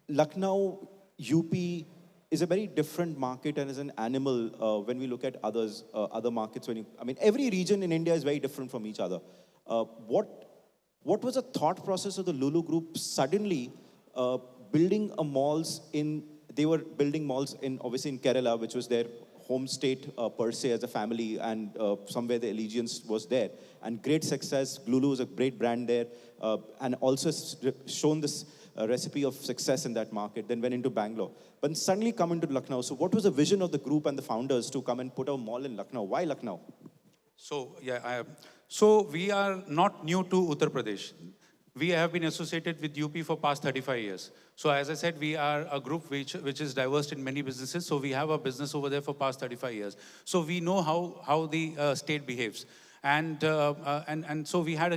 Lucknow, UP is a very different market and is an animal when we look at other markets. Every region in India is very different from each other. What was the thought process of the Lulu Group suddenly building they were building malls obviously in Kerala, which was their home state per se as a family, and somewhere the allegiance was there. And great success. Lulu is a great brand there, and also shown this recipe of success in that market, then went into Bangalore. But suddenly come into Lucknow. So what was the vision of the group and the founders to come and put a mall in Lucknow? Why Lucknow? So, so we are not new to Uttar Pradesh. We have been associated with UP for past 35 years. So as I said, we are a group which is diverse in many businesses. So we have a business over there for past 35 years. So we know how the state behaves. And so we had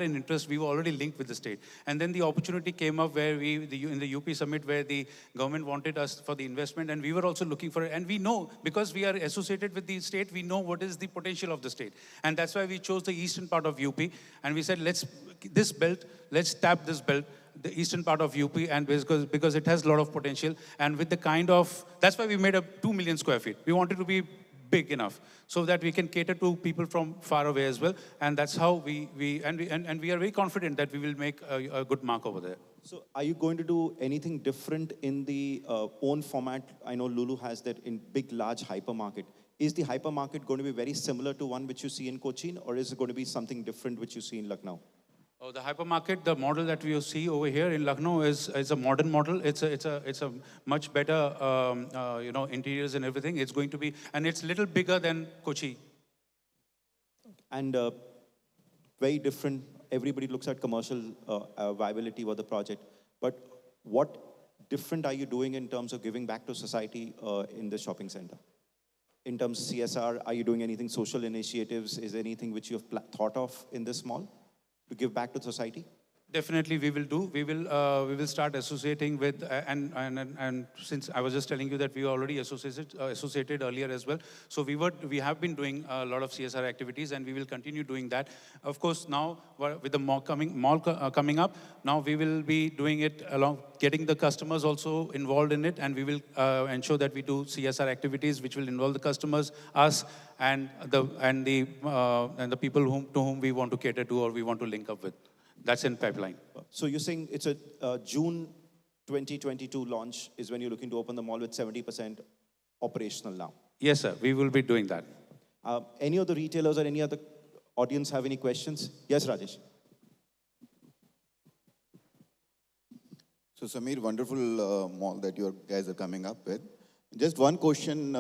an interest. We were already linked with the state. And then the opportunity came up where in the UP summit, where the government wanted us for the investment, and we were also looking for it. And we know, because we are associated with the state, we know what is the potential of the state. And that's why we chose the eastern part of UP. And we said, let's tap this belt, the eastern part of UP, and because it has a lot of potential. And with the that's why we made a 2 million square feet. We wanted to be big enough so that we can cater to people from far away as well. And that's how we are very confident that we will make a good mark over there. So are you going to do anything different in the own format? I know Lulu has that in big, large hypermarket. Is the hypermarket going to be very similar to one which you see in Cochin, or is it going to be something different which you see in Lucknow? Oh, the hypermarket, the model that we see over here in Lucknow is a modern model. It's a much better, interiors and everything. It's going to be, and it's a little bigger than Kochi. And very different. Everybody looks at commercial viability of the project. But what different are you doing in terms of giving back to society in the shopping center? In terms of CSR, are you doing anything, social initiatives? Is there anything which you have thought of in this mall to give back to society? Definitely we will do. We will start associating with, and since I was just telling you that we were already associated earlier as well. So we have been doing a lot of CSR activities, and we will continue doing that. Of course, now with the mall coming up, now we will be doing it along, getting the customers also involved in it, and we will ensure that we do CSR activities which will involve the customers, us, and the people to whom we want to cater to or we want to link up with. That's in pipeline. So you're saying it's a June 2022 launch is when you're looking to open the mall with 70% operational now? Yes, sir. We will be doing that. Any of the retailers or any other audience have any questions? Yes, Rajesh. So Samir, wonderful mall that you guys are coming up with. Just one question.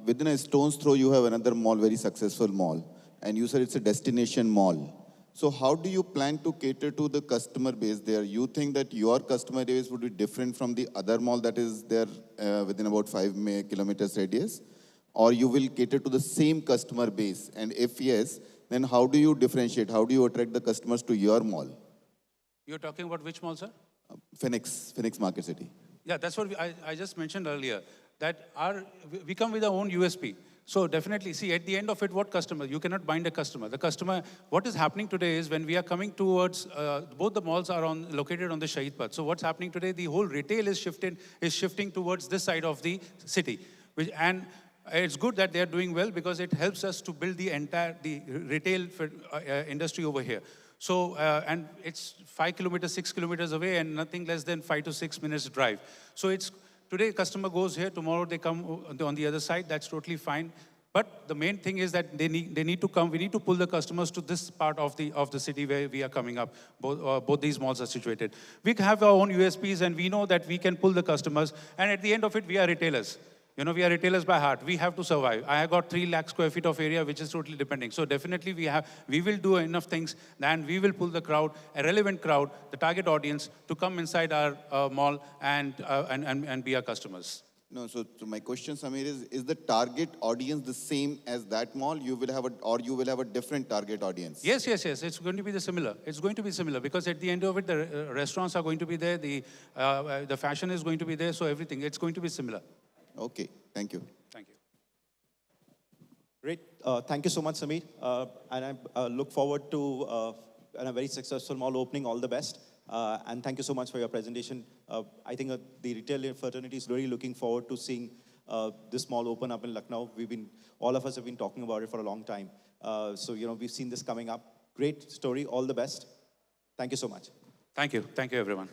Within a stone's throw, you have another mall, very successful mall. And you said it's a destination mall. So how do you plan to cater to the customer base there? You think that your customer base would be different from the other mall that is there within about 5 kilometers radius? Or you will cater to the same customer base? And if yes, then how do you differentiate? How do you attract the customers to your mall? You're talking about which mall, sir? Phoenix Market City. Yeah, that's what I just mentioned earlier. that we come with our own USP. So definitely, see, at the end of it, what customer? You cannot bind a customer. The customer, what is happening today is when we are coming towards, both the malls are located on the 𝗨𝗃𝗵𝗺. So what's happening today, the whole retail is shifting towards this side of the city. And it's good that they're doing well because it helps us to build the retail industry over here. So, and it's 5 kilometers, 6 kilometers away and nothing less than 5 to 6 minutes drive. So it's, today customer goes here, tomorrow they come on the other side, that's totally fine. But the main thing is that they need to come, we need to pull the customers to this part of the city where we are coming up. Both these malls are situated. We have our own USPs and we know that we can pull the customers, and at the end of it, we are retailers. You know, we are retailers by heart. We have to survive. I have got 3 lakh square feet of area, which is totally depending. So definitely we will do enough things, and we will pull the crowd, a relevant crowd, the target audience, to come inside our mall and be our customers. No, so my question, Samir, is the target audience the same as that mall? You will have a different target audience? Yes. It's going to be similar. It's going to be similar because at the end of it, the restaurants are going to be there, the fashion is going to be there, so everything, it's going to be similar. Okay, thank you. Thank you. Great. Thank you so much, Samir. And I look forward to a very successful mall opening. All the best. And thank you so much for your presentation. I think the retail fraternity is really looking forward to seeing this mall open up in Lucknow. All of us have been talking about it for a long time. So, you know, we've seen this coming up. Great story. All the best. Thank you so much. Thank you. Thank you, everyone.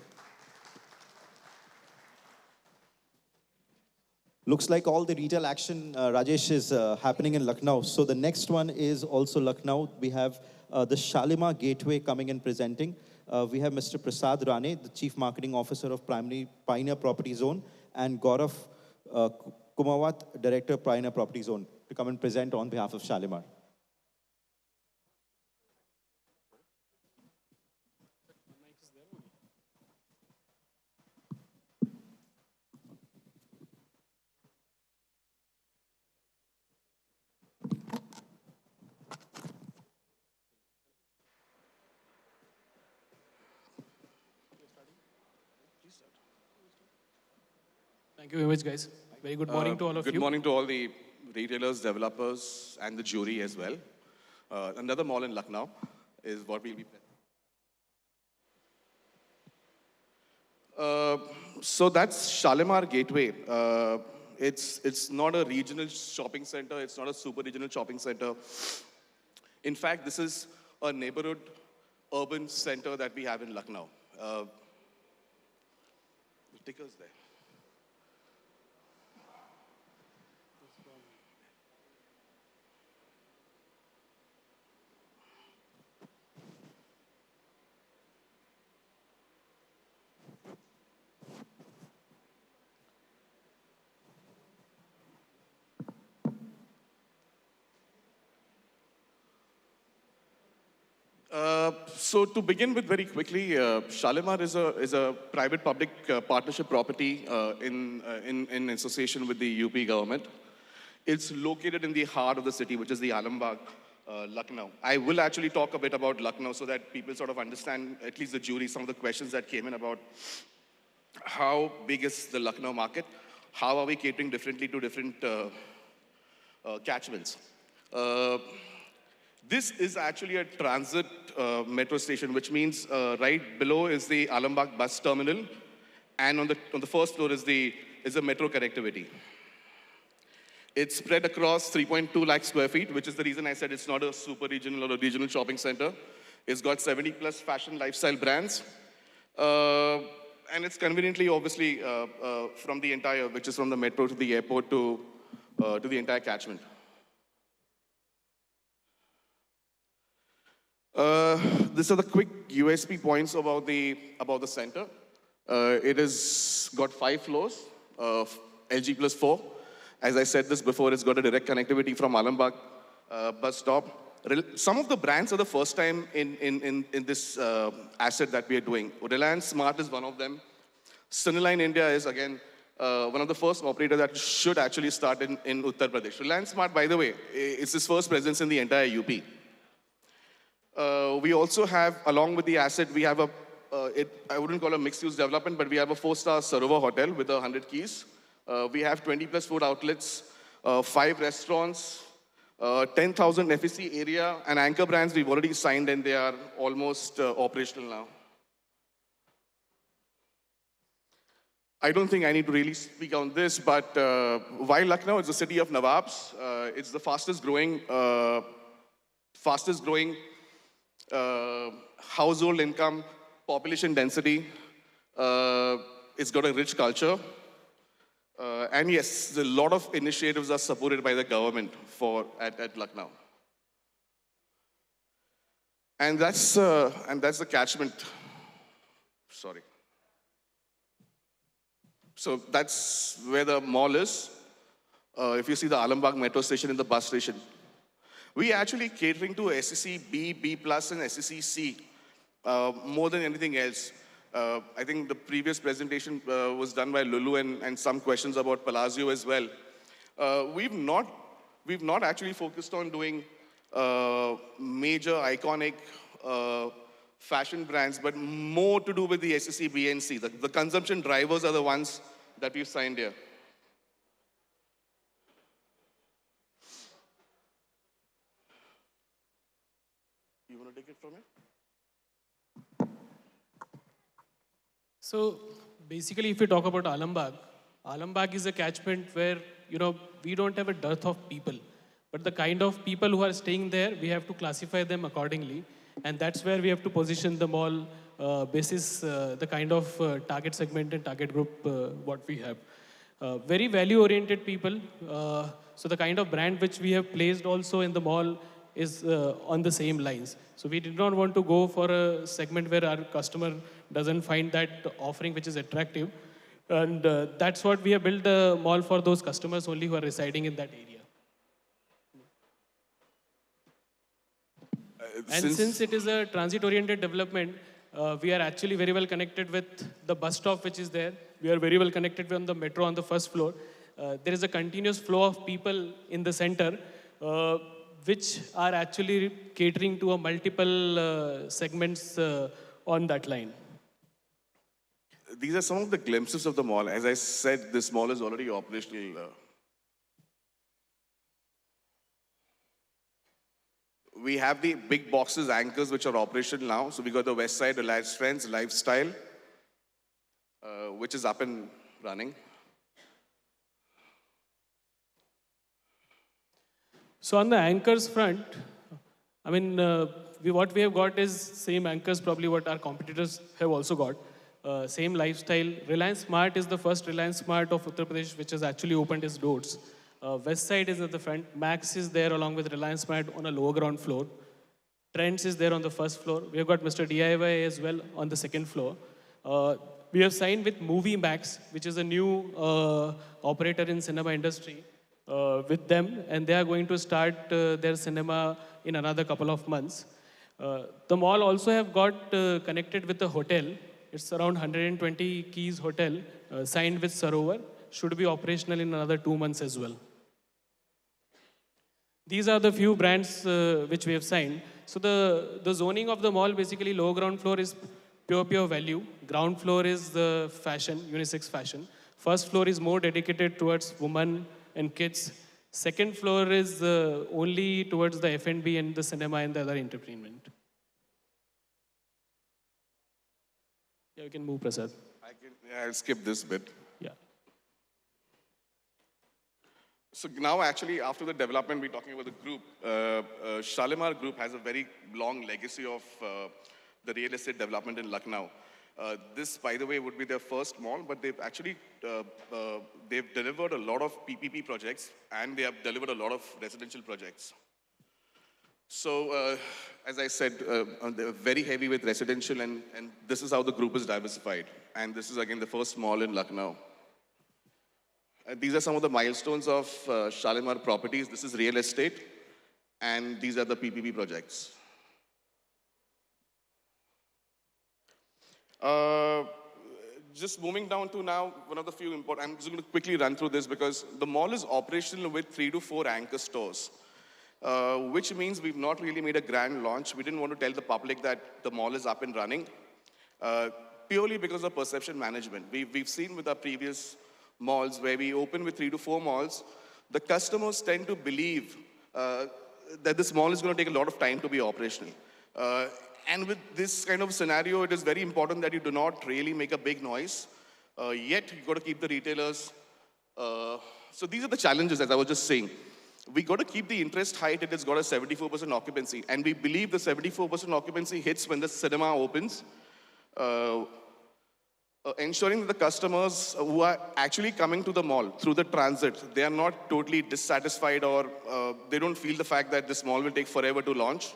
Looks like all the retail action, Rajesh, is happening in Lucknow. So the next one is also Lucknow. We have the Shalimar Gateway coming and presenting. We have Mr. Prasad Rane, the Chief Marketing Officer of Pioneer Property Zone, and 𝗨𝗃𝗄𝗿, Director, Pioneer Property Zone, to come and present on behalf of Shalimar. Thank you very much, guys. Very good morning to all of you. Good morning to all the retailers, developers, and the jury as well. Another mall in Lucknow is what we'll be. So that's Shalimar Gateway. It's not a regional shopping center. It's not a super regional shopping center. In fact, this is a neighborhood urban center that we have in Lucknow. The ticker's there. So to begin with very quickly, Shalimar is a private-public partnership property in association with the UP government. It's located in the heart of the city, which is the Alambaग, Lucknow. I will actually talk a bit about Lucknow so that people sort of understand, at least the jury, some of the questions that came in about how big is the Lucknow market, how are we catering differently to different catchments. This is actually a transit metro station, which means right below is the Alambaગ bus terminal, and on the first floor is the metro connectivity. It's spread across 3.2 lakh square feet, which is the reason I said it's not a super regional or a regional shopping center. It's got 70 plus fashion lifestyle brands, and it's conveniently, obviously, from the entire, which is from the metro to the airport to the entire catchment. These are the quick USP points about the center. It has got 5 floors, LG+4. As I said this before, it's got a direct connectivity from Alambaগ bus stop. Some of the brands are the first time in this asset that we are doing. Reliance Smart is one of them. Cineline India is, again, one of the first operators that should actually start in Uttar Pradesh. Reliance Smart, by the way, is its first presence in the entire UP. We also have, along with the asset, we have I wouldn't call it a mixed-use development, but we have a 4-star Sarovar hotel with 100 keys. We have 20 plus food outlets, 5 restaurants, 10,000 FEC area, and anchor brands we've already signed and they are almost operational now. I don't think I need to really speak on this, but while Lucknow is the city of Nawabs, it's the fastest growing household income, population density. It's got a rich culture. And yes, a lot of initiatives are supported by the government at Lucknow. And that's the catchment. Sorry. So that's where the mall is. If you see the Alambagh metro station and the bus station. We actually catering to SEC B, B+, and SEC C more than anything else. I think the previous presentation was done by Lulu and some questions about Palazzo as well. We've not actually focused on doing major iconic fashion brands, but more to do with the SEC B and C. The consumption drivers are the ones that we've signed here. You want to take it from here? So basically, if you talk about Alambagh is a catchment where, we don't have a dearth of people. But the kind of people who are staying there, we have to classify them accordingly. And that's where we have to position the mall basis the kind of target segment and target group what we have. Very value-oriented people. So the kind of brand which we have placed also in the mall is on the same lines. So we did not want to go for a segment where our customer doesn't find that offering which is attractive. And that's what we have built the mall for, those customers only who are residing in that area. And since it is a transit-oriented development, we are actually very well connected with the bus stop which is there. We are very well connected on the metro on the first floor. There is a continuous flow of people in the center, which are actually catering to a multiple segments on that line. These are some of the glimpses of the mall. As I said, this mall is already operational. We have the big boxes, anchors, which are operational now. So we got the West Side, Reliance Friends, Lifestyle, which is up and running. So on the anchors front, I mean, what we have got is same anchors, probably what our competitors have also got. Same Lifestyle. Reliance Smart is the first Reliance Smart of Uttar Pradesh, which has actually opened its doors. West Side is at the front. Max is there along with Reliance Smart on a lower ground floor. Trends is there on the first floor. We have got Mr. DIY as well on the second floor. We have signed with Movie Max, which is a new operator in cinema industry, with them, and they are going to start their cinema in another couple of months. The mall also have got connected with the hotel. It's around 120 keys hotel, signed with Sarovar, should be operational in another 2 months as well. These are the few brands which we have signed. So the zoning of the mall, basically low ground floor is pure value. Ground floor is the fashion, unisex fashion. First floor is more dedicated towards women and kids. Second floor is only towards the F&B and the cinema and the other entertainment. Yeah, we can move, Prasad. I'll skip this bit. Yeah. So now actually, after the development, we're talking about the group. Shalimar Group has a very long legacy of the real estate development in Lucknow. This, by the way, would be their first mall, but they've actually, they've delivered a lot of PPP projects and they have delivered a lot of residential projects. So, as I said, they're very heavy with residential and this is how the group is diversified. And this is again the first mall in Lucknow. These are some of the milestones of Shalimar Properties. This is real estate and these are the PPP projects. Just moving down to now, one of the few important, I'm just going to quickly run through this because the mall is operational with 3 to 4 anchor stores, which means we've not really made a grand launch. We didn't want to tell the public that the mall is up and running, purely because of perception management. We've seen with our previous malls where we open with 3 to 4 malls, the customers tend to believe that this mall is going to take a lot of time to be operational. And with this kind of scenario, it is very important that you do not really make a big noise. Yet, you've got to keep the retailers. So these are the challenges, as I was just saying. We got to keep the interest high. It has got a 74% occupancy. And we believe the 74% occupancy hits when the cinema opens. Ensuring that the customers who are actually coming to the mall through the transit, they are not totally dissatisfied or they don't feel the fact that this mall will take forever to launch.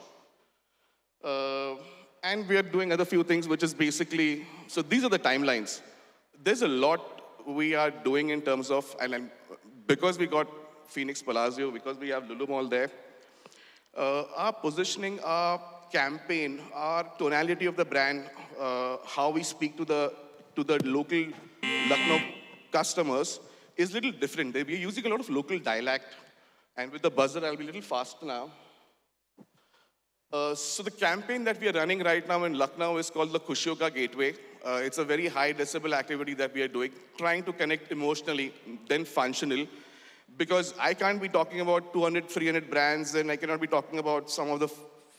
And we are doing other few things, which is basically, so these are the timelines. There's a lot we are doing in terms of, and because we got Phoenix Palacio, because we have Lulu Mall there, our positioning, our campaign, our tonality of the brand, how we speak to the local Lucknow customers is a little different. We're using a lot of local dialect. And with the buzzer, I'll be a little faster now. So the campaign that we are running right now in Lucknow is called the 𝗂𝗏𝗄𝗏 Gateway. It's a very high decibel activity that we are doing, trying to connect emotionally, then functional. Because I can't be talking about 200, 300 brands, and I cannot be talking about some of the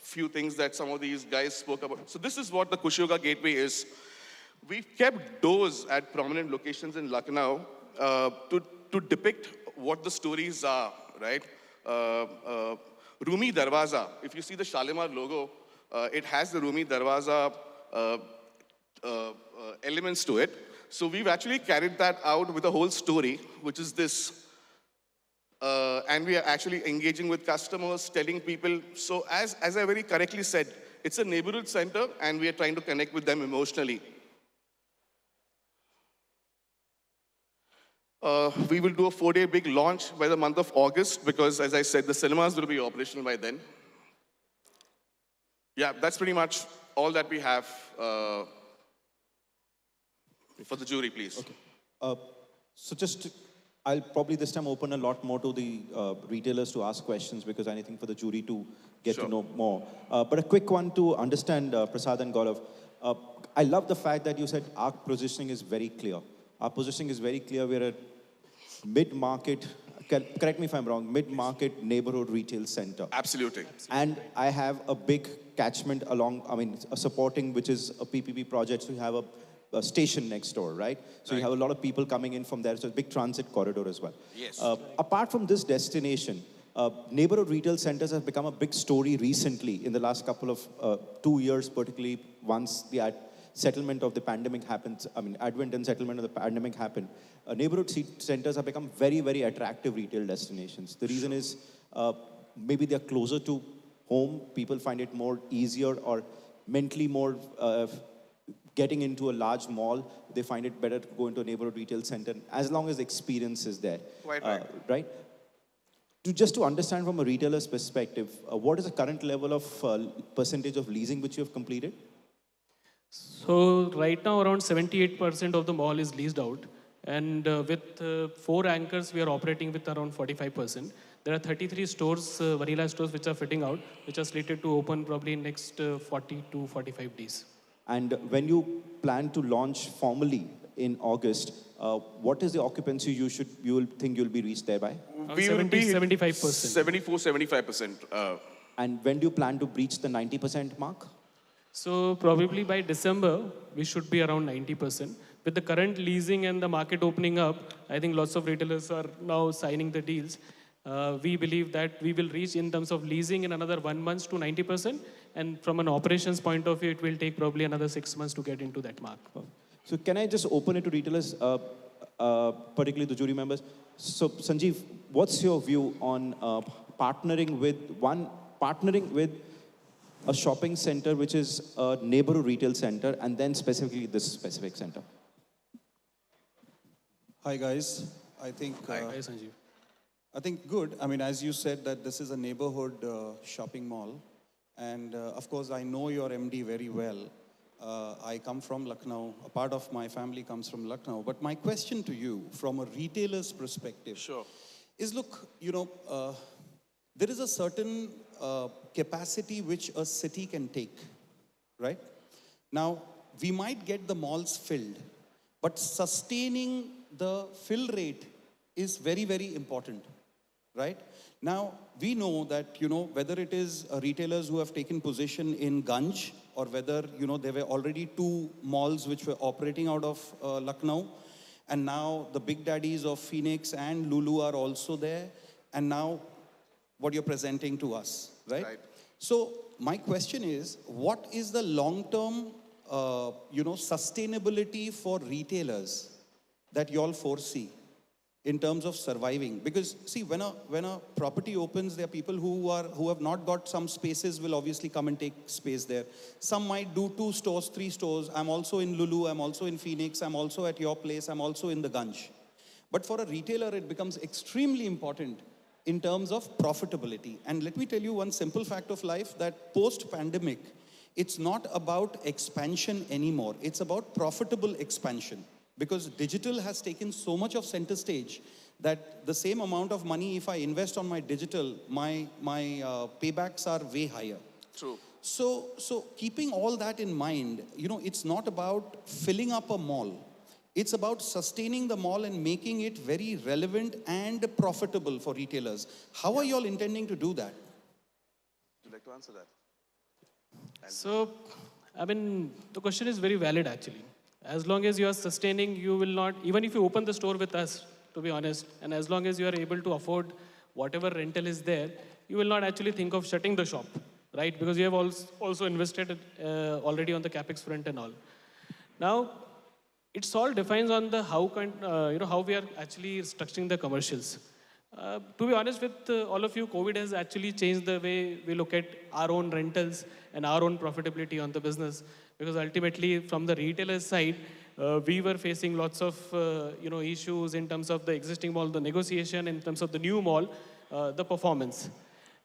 few things that some of these guys spoke about. So this is what the 𝗂𝗏𝗄𝗏 Gateway is. We've kept doors at prominent locations in Lucknow to depict what the stories are, right? 𝗟𝗏𝗄𝗏, if you see the Shalimar logo, it has the 𝗟𝗏𝗄𝗏 elements to it. So we've actually carried that out with a whole story, which is this. And we are actually engaging with customers, telling people. So as I very correctly said, it's a neighborhood center, and we are trying to connect with them emotionally. We will do a 4-day big launch by the month of August because, as I said, the cinemas will be operational by then. Yeah, that's pretty much all that we have for the jury, please. Okay. So I'll probably this time open a lot more to the retailers to ask questions because I think for the jury to get to know more. But a quick one to understand, Prasad and Gaurav. I love the fact that you said our positioning is very clear. Our positioning is very clear. We're a mid-market, correct me if I'm wrong, mid-market neighborhood retail center. Absolutely. And I have a big catchment along, a supporting, which is a PPP project. So you have a station next door, right? So you have a lot of people coming in from there. So it's a big transit corridor as well. Yes. Apart from this destination, neighborhood retail centers have become a big story recently in the last couple of 2 years, particularly once the settlement of the pandemic happened, advent and settlement of the pandemic happened. Neighborhood centers have become very, very attractive retail destinations. The reason is maybe they're closer to home. People find it more easier or mentally more getting into a large mall. They find it better to go into a neighborhood retail center as long as the experience is there. Quite right. Right? Just to understand from a retailer's perspective, what is the current level of percentage of leasing which you have completed? So right now around 78% of the mall is leased out. And with 4 anchors, we are operating with around 45%. There are 33 stores, vanilla stores, which are fitting out, which are slated to open probably in next 40 to 45 days. And when you plan to launch formally in August, what is the occupancy you will think you'll be reached there by? We will be 75%. 74-75%. And when do you plan to breach the 90% mark? So probably by December, we should be around 90%. With the current leasing and the market opening up, I think lots of retailers are now signing the deals. We believe that we will reach in terms of leasing in another 1 month to 90%. And from an operations point of view, it will take probably another 6 months to get into that mark. So can I just open it to retailers, particularly the jury members? So Sanjeev, what's your view on partnering with a shopping center which is a neighborhood retail center and then specifically this specific center? Hi guys, I think Hi Sanjeev. I think good. As you said that this is a neighborhood shopping mall, and of course I know your MD very well. I come from Lucknow. A part of my family comes from Lucknow. But my question to you, from a retailer's perspective, is look, there is a certain capacity which a city can take, right? Now, we might get the malls filled, but sustaining the fill rate is very, very important, right? Now, we know that, whether it is retailers who have taken position in Ganj, or whether, there were already 2 malls which were operating out of Lucknow, and now the big daddies of Phoenix and Lulu are also there, and now what you're presenting to us, right? So my question is, what is the long-term, sustainability for retailers that you all foresee in terms of surviving? Because see, when a property opens, there are people who have not got some spaces will obviously come and take space there. Some might do 2 stores, 3 stores. I'm also in Lulu, I'm also in Phoenix, I'm also at your place, I'm also in the Ganj. But for a retailer, it becomes extremely important in terms of profitability. And let me tell you one simple fact of life, that post-pandemic, it's not about expansion anymore. It's about profitable expansion. Because digital has taken so much of center stage that the same amount of money, if I invest on my digital, my paybacks are way higher. True. So keeping all that in mind, it's not about filling up a mall. It's about sustaining the mall and making it very relevant and profitable for retailers. How are you all intending to do that? Would you like to answer that? So, the question is very valid actually. As long as you are sustaining, you will not, even if you open the store with us, to be honest, and as long as you are able to afford whatever rental is there, you will not actually think of shutting the shop, right? Because you have also invested already on the capex front and all. Now, it all depends on the how we are actually structuring the commercials. To be honest with all of you, COVID has actually changed the way we look at our own rentals and our own profitability on the business. Because ultimately, from the retailer side, we were facing lots of issues in terms of the existing mall, the negotiation, in terms of the new mall, the performance.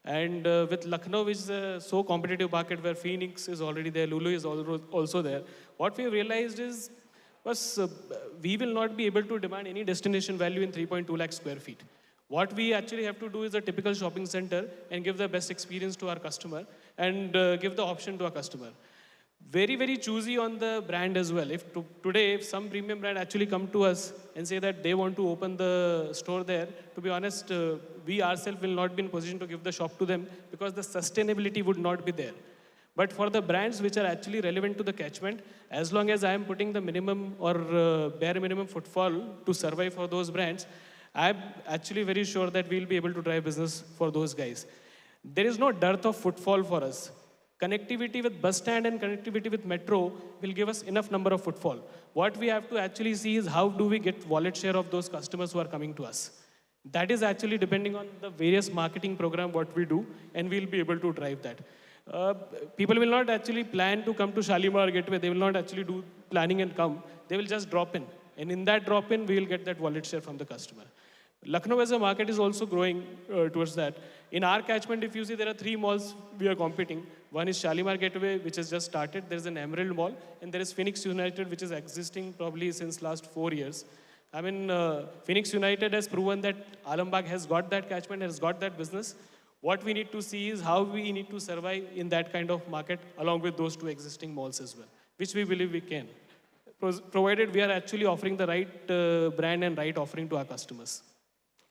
And with Lucknow, which is a so competitive market where Phoenix is already there, Lulu is also there, what we realized is we will not be able to demand any destination value in 3.2 lakh square feet. What we actually have to do is a typical shopping center and give the best experience to our customer and give the option to our customer. Very, very choosy on the brand as well. If some premium brand actually come to us and say that they want to open the store there, to be honest, we ourselves will not be in position to give the shop to them because the sustainability would not be there. But for the brands which are actually relevant to the catchment, as long as I am putting the minimum or bare minimum footfall to survive for those brands, I'm actually very sure that we'll be able to drive business for those guys. There is no dearth of footfall for us. Connectivity with bus stand and connectivity with metro will give us enough number of footfall. What we have to actually see is how do we get wallet share of those customers who are coming to us. That is actually depending on the various marketing program what we do, and we'll be able to drive that. People will not actually plan to come to Shalimar Gateway. They will not actually do planning and come. They will just drop in. And in that drop in, we will get that wallet share from the customer. Lucknow as a market is also growing towards that. In our catchment, if you see, there are 3 malls we are competing. One is Shalimar Gateway, which has just started. There is an Emerald Mall. And there is Phoenix United, which is existing probably since last 4 years. Phoenix United has proven that Alambagh has got that catchment, has got that business. What we need to see is how we need to survive in that kind of market along with those 2 existing malls as well, which we believe we can, provided we are actually offering the right brand and right offering to our customers.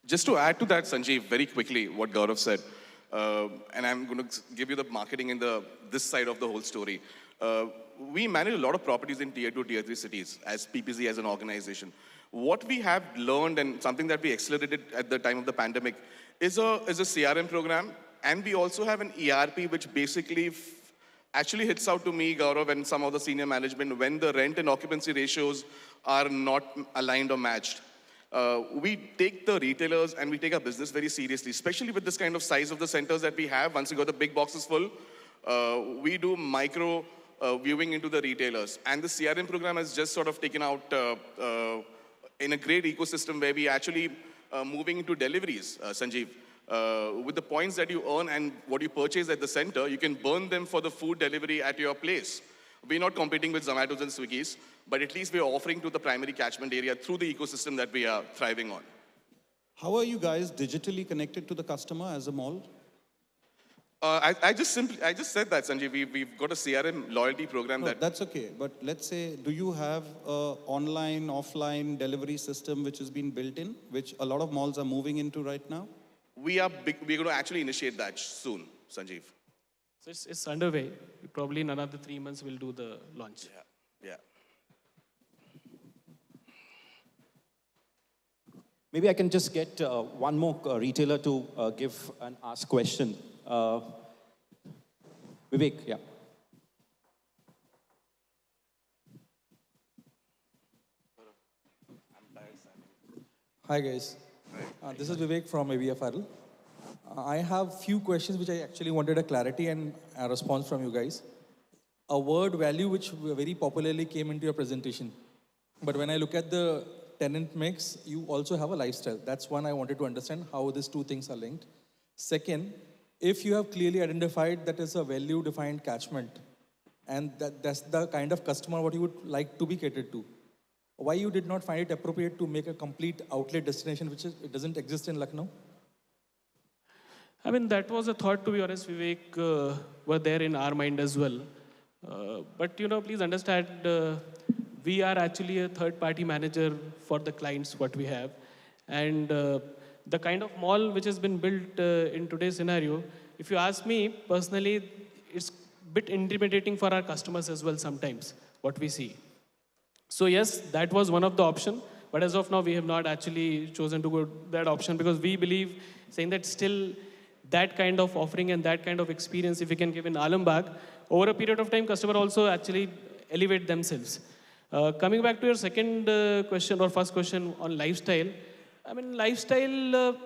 Just to add to that, Sanjeev, very quickly, what Gaurav said, and I'm going to give you the marketing in this side of the whole story. We manage a lot of properties in tier 2, tier 3 cities as PPC, as an organization. What we have learned and something that we accelerated at the time of the pandemic is a CRM program, and we also have an ERP which basically actually hits out to me, Gaurav, and some of the senior management when the rent and occupancy ratios are not aligned or matched. We take the retailers and we take our business very seriously, especially with this kind of size of the centers that we have. Once you got the big boxes full, we do micro viewing into the retailers. And the CRM program has just sort of taken out in a great ecosystem where we actually moving into deliveries, Sanjeev. With the points that you earn and what you purchase at the center, you can burn them for the food delivery at your place. We're not competing with Zomato's and Swiggy's, but at least we're offering to the primary catchment area through the ecosystem that we are thriving on. How are you guys digitally connected to the customer as a mall? I just said that, Sanjay. We've got a CRM loyalty program No, that that's okay. But let's say, do you have a online, offline delivery system which has been built in, which a lot of malls are moving into right now? we're going to actually initiate that soon, Sanjeev. So it's underway. Probably in another 3 months we'll do the launch. Yeah. Maybe I can just get one more retailer to give and ask question. Vivek, yeah. Hi guys, this is Vivek from 𝗍𝗶𝗇𝗏. I have few questions which I actually wanted a clarity and a response from you guys. A word value which very popularly came into your presentation. But when I look at the tenant mix, you also have a lifestyle. That's one I wanted to understand how these two things are linked. Second, if you have clearly identified that is a value defined catchment and that's the kind of customer what you would like to be catered to, why you did not find it appropriate to make a complete outlet destination which it doesn't exist in Lucknow? I mean, that was a thought, to be honest, Vivek, were there in our mind as well. But, please understand, we are actually a third-party manager for the clients what we have. And the kind of mall which has been built in today's scenario, if you ask me personally, it's a bit intimidating for our customers as well sometimes, what we see. So yes, that was one of the options. But as of now, we have not actually chosen to go that option because we believe, saying that still that kind of offering and that kind of experience, if we can give in Alambagh, over a period of time, customer also actually elevate themselves. Coming back to your second question or first question on lifestyle, I mean, lifestyle,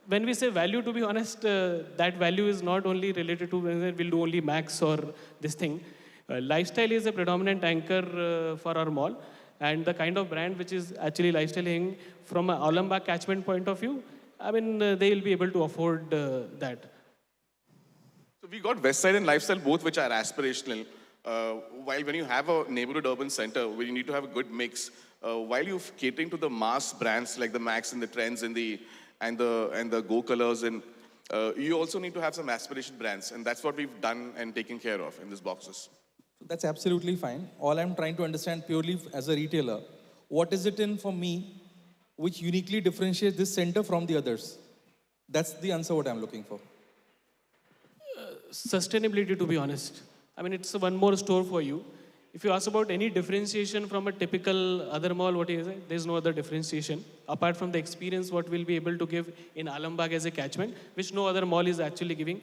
when we say value, to be honest, that value is not only related to whether we'll do only Max or this thing. Lifestyle is a predominant anchor for our mall. And the kind of brand which is actually lifestyle from an Alambagh catchment point of view, I mean, they will be able to afford that. So we got West Side and Lifestyle, both which are aspirational. While when you have a neighborhood urban center where you need to have a good mix, while you're catering to the mass brands like the Max and the Trends and the 𝗍𝗂𝗍𝗏, and you also need to have some aspiration brands, and that's what we've done and taken care of in these boxes. That's absolutely fine. All I'm trying to understand purely as a retailer, what is it in for me which uniquely differentiates this center from the others? That's the answer what I'm looking for. Sustainability, to be honest. I mean, it's one more store for you. If you ask about any differentiation from a typical other mall, what is it? There's no other differentiation. Apart from the experience, what we'll be able to give in Alambagh as a catchment, which no other mall is actually giving.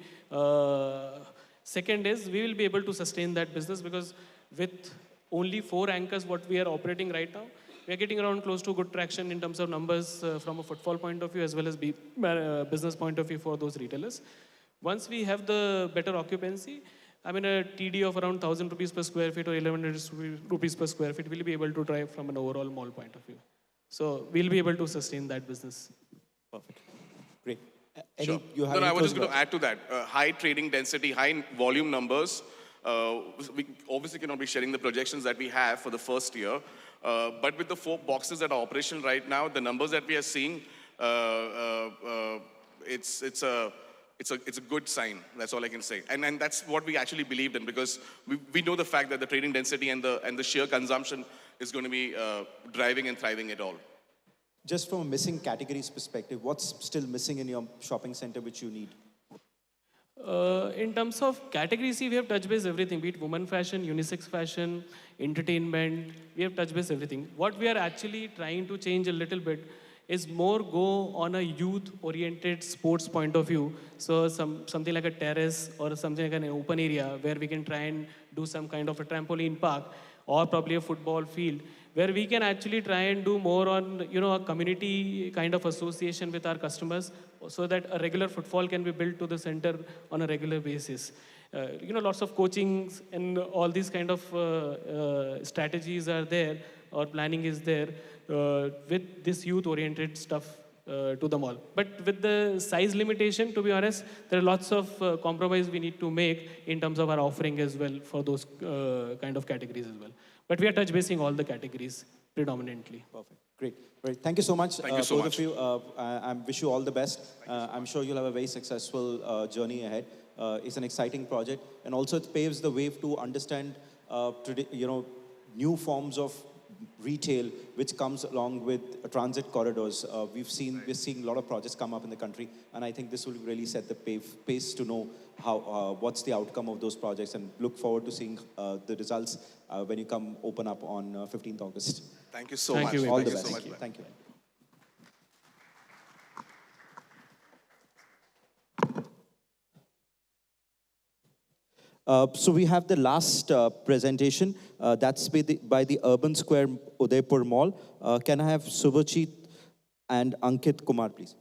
Second is, we will be able to sustain that business because with only 4 anchors, what we are operating right now, we are getting around close to good traction in terms of numbers from a footfall point of view as well as business point of view for those retailers. Once we have the better occupancy, I mean, a TD of around 1,000 rupees per square feet or 1,100 rupees per square feet will be able to drive from an overall mall point of view. So we'll be able to sustain that business. Perfect. Great. Sure. I was just going to add to that. High trading density, high volume numbers. We obviously cannot be sharing the projections that we have for the first year. But with the 4 boxes that are operational right now, the numbers that we are seeing, it's a good sign. That's all I can say. And that's what we actually believed in because we know the fact that the trading density and the sheer consumption is going to be driving and thriving it all. Just from a missing categories perspective, what's still missing in your shopping center which you need? In terms of categories, we have touch base everything, be it women fashion, unisex fashion, entertainment, we have touch base everything. What we are actually trying to change a little bit is more go on a youth-oriented sports point of view. So something like a terrace or something like an open area where we can try and do some kind of a trampoline park or probably a football field where we can actually try and do more on, a community kind of association with our customers so that a regular footfall can be built to the center on a regular basis. Lots of coachings and all these kind of strategies are there or planning is there with this youth-oriented stuff to the mall. But with the size limitation, to be honest, there are lots of compromise we need to make in terms of our offering as well for those kind of categories as well. But we are touch basing all the categories predominantly. Perfect. Great, great. Thank you so much, Thank you so both much. of you. I wish you all the best. I'm sure you'll have a very successful journey ahead. It's an exciting project, and also it paves the way to understand, new forms of retail which comes along with transit corridors. We're seeing a lot of projects come up in the country, and I think this will really set the pace to know how what's the outcome of those projects, and look forward to seeing the results when you come open up on 15th August. Thank you so Thank much. you. All Thank the you best. so much. Thank you. So we have the last presentation. That's by the Urban Square Udaipur Mall. Can I have Shubhojit and Ankit Kumar, please?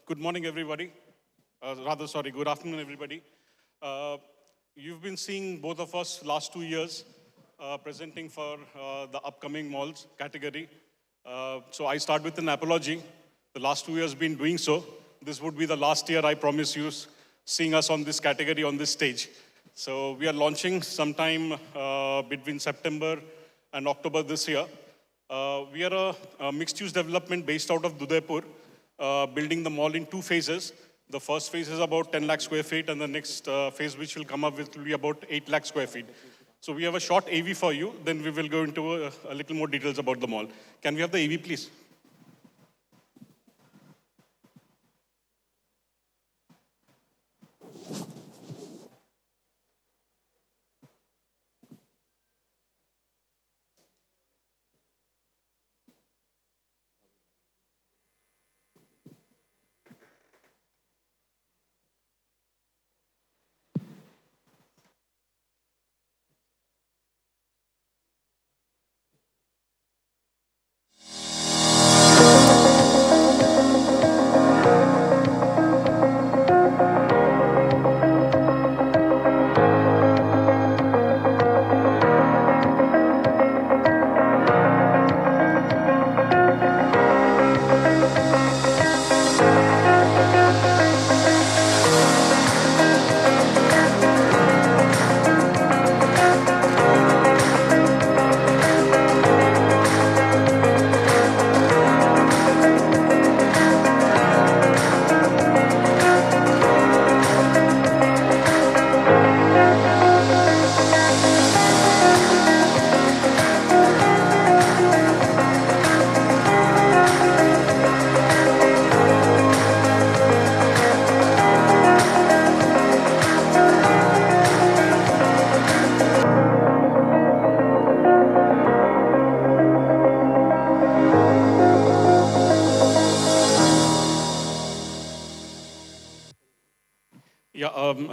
Good morning, everybody. Good afternoon, everybody. You've been seeing both of us last 2 years presenting for the upcoming malls category. So I start with an apology. The last 2 years been doing so. This would be the last year, I promise you, seeing us on this category on this stage. So we are launching sometime between September and October this year. We are a mixed-use development based out of Udaipur. Building the mall in 2 phases. The first phase is about 10 lakh square feet, and the next phase which will come up with will be about 8 lakh square feet. So we have a short AV for you, then we will go into a little more details about the mall. Can we have the AV, please?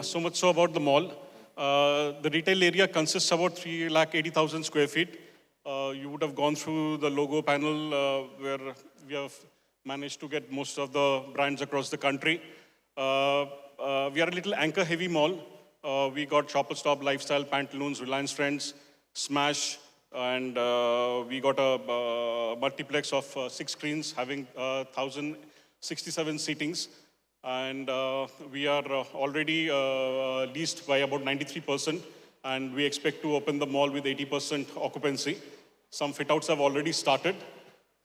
So much so about the mall. The retail area consists about 3,80,000 square feet. You would have gone through the logo panel where we have managed to get most of the brands across the country. We are a little anchor-heavy mall. We got Shoppers Stop, Lifestyle, Pantaloons, Reliance Trends, Smash, and we got a multiplex of 6 screens having 1,067 seatings. And we are already leased by about 93%, and we expect to open the mall with 80% occupancy. Some fit-outs have already started.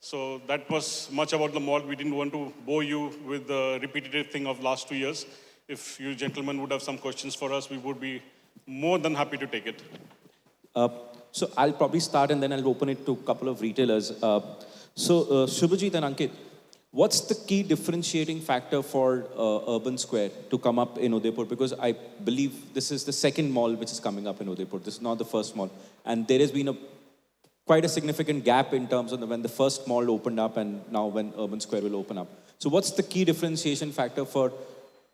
So that was much about the mall. We didn't want to bore you with the repetitive thing of last 2 years. If you gentlemen would have some questions for us, we would be more than happy to take it. So I'll probably start, and then I'll open it to a couple of retailers. Shubhojit and Ankit, what's the key differentiating factor for Urban Square to come up in Udaipur? Because I believe this is the second mall which is coming up in Udaipur. This is not the first mall. And there has been quite a significant gap in terms of when the first mall opened up and now when Urban Square will open up. So what's the key differentiation factor for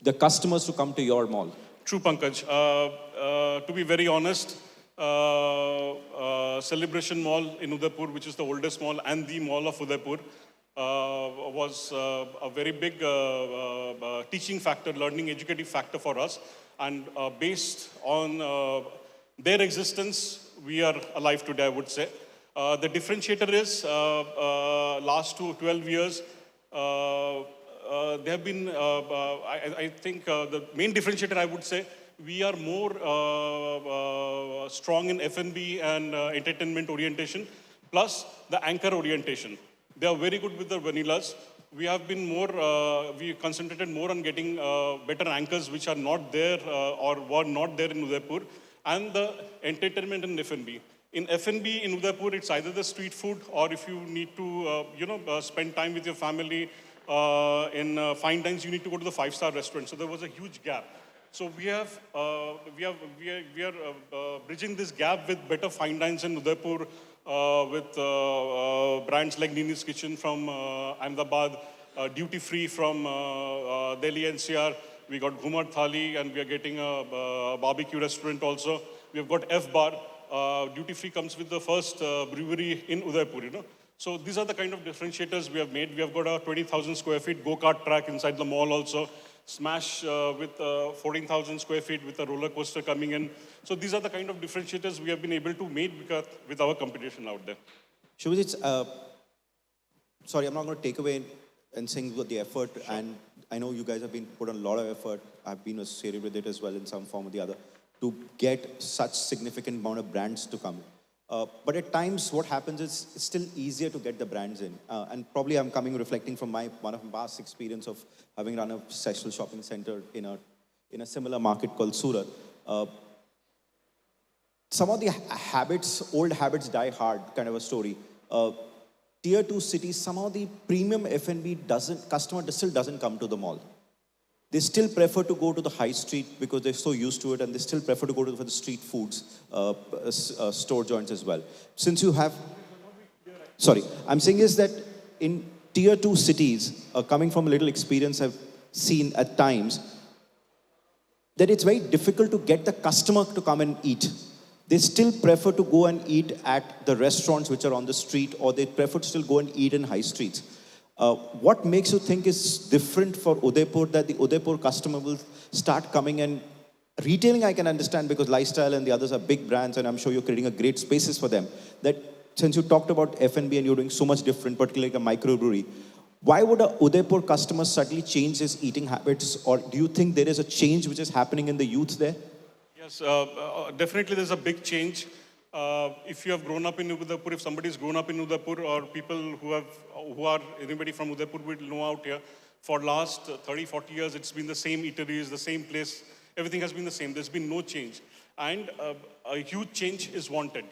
the customers to come to your mall? True, Pankaj. To be very honest, Celebration Mall in Udaipur, which is the oldest mall and the mall of Udaipur, was a very big teaching factor, learning educative factor for us. And based on their existence, we are alive today, I would say. The differentiator is last 12 years, there have been, I think the main differentiator, I would say, we are more strong in F&B and entertainment orientation, plus the anchor orientation. They are very good with the vanillas. We have been more, we concentrated more on getting better anchors which are not there or were not there in Udaipur, and the entertainment and F&B. In F&B in Udaipur, it's either the street food, or if you need to, spend time with your family in fine dines, you need to go to the five-star restaurant. So there was a huge gap. So we are bridging this gap with better fine dines in Udaipur, with brands like Nini's Kitchen from Ahmedabad, duty-free from Delhi NCR. We got Ghumar Thali, and we are getting a barbecue restaurant also. We have got F-Bar. Duty-free comes with the first brewery in Udaipur, So these are the kind of differentiators we have made. We have got a 20,000 square feet go-kart track inside the mall also. Smash with 14,000 square feet with a roller coaster coming in. So these are the kind of differentiators we have been able to make with our competition out there. Shubhojit, sorry, I'm not going to take away and saying the effort, sure. And I know you guys have been put on a lot of effort. I've been associated with it as well in some form or the other, to get such significant amount of brands to come. But at times, what happens is it's still easier to get the brands in. And probably I'm reflecting from one of my past experience of having run a sexual shopping center in a similar market called Surat. Some of the old habits die hard, kind of a story. Tier 2 cities, somehow the premium F&B customer still doesn't come to the mall. They still prefer to go to the high street because they're so used to it, and they still prefer to go for the street foods, store joints as well. Since you have, sorry, I'm saying is that in tier 2 cities, coming from a little experience I've seen at times, that it's very difficult to get the customer to come and eat. They still prefer to go and eat at the restaurants which are on the street, or they prefer to still go and eat in high streets. What makes you think is different for Udaipur that the Udaipur customer will start coming? And retailing I can understand because Lifestyle and the others are big brands, and I'm sure you're creating a great spaces for them. That since you talked about F&B and you're doing so much different, particularly like a microbrewery, why would a Udaipur customer suddenly change his eating habits? Or do you think there is a change which is happening in the youth there? Yes, definitely there's a big change. If you have grown up in Udaipur, if somebody's grown up in Udaipur, or people who are anybody from Udaipur will know out here, for last 30, 40 years, it's been the same eateries, the same place. Everything has been the same. There's been no change. And a huge change is wanted.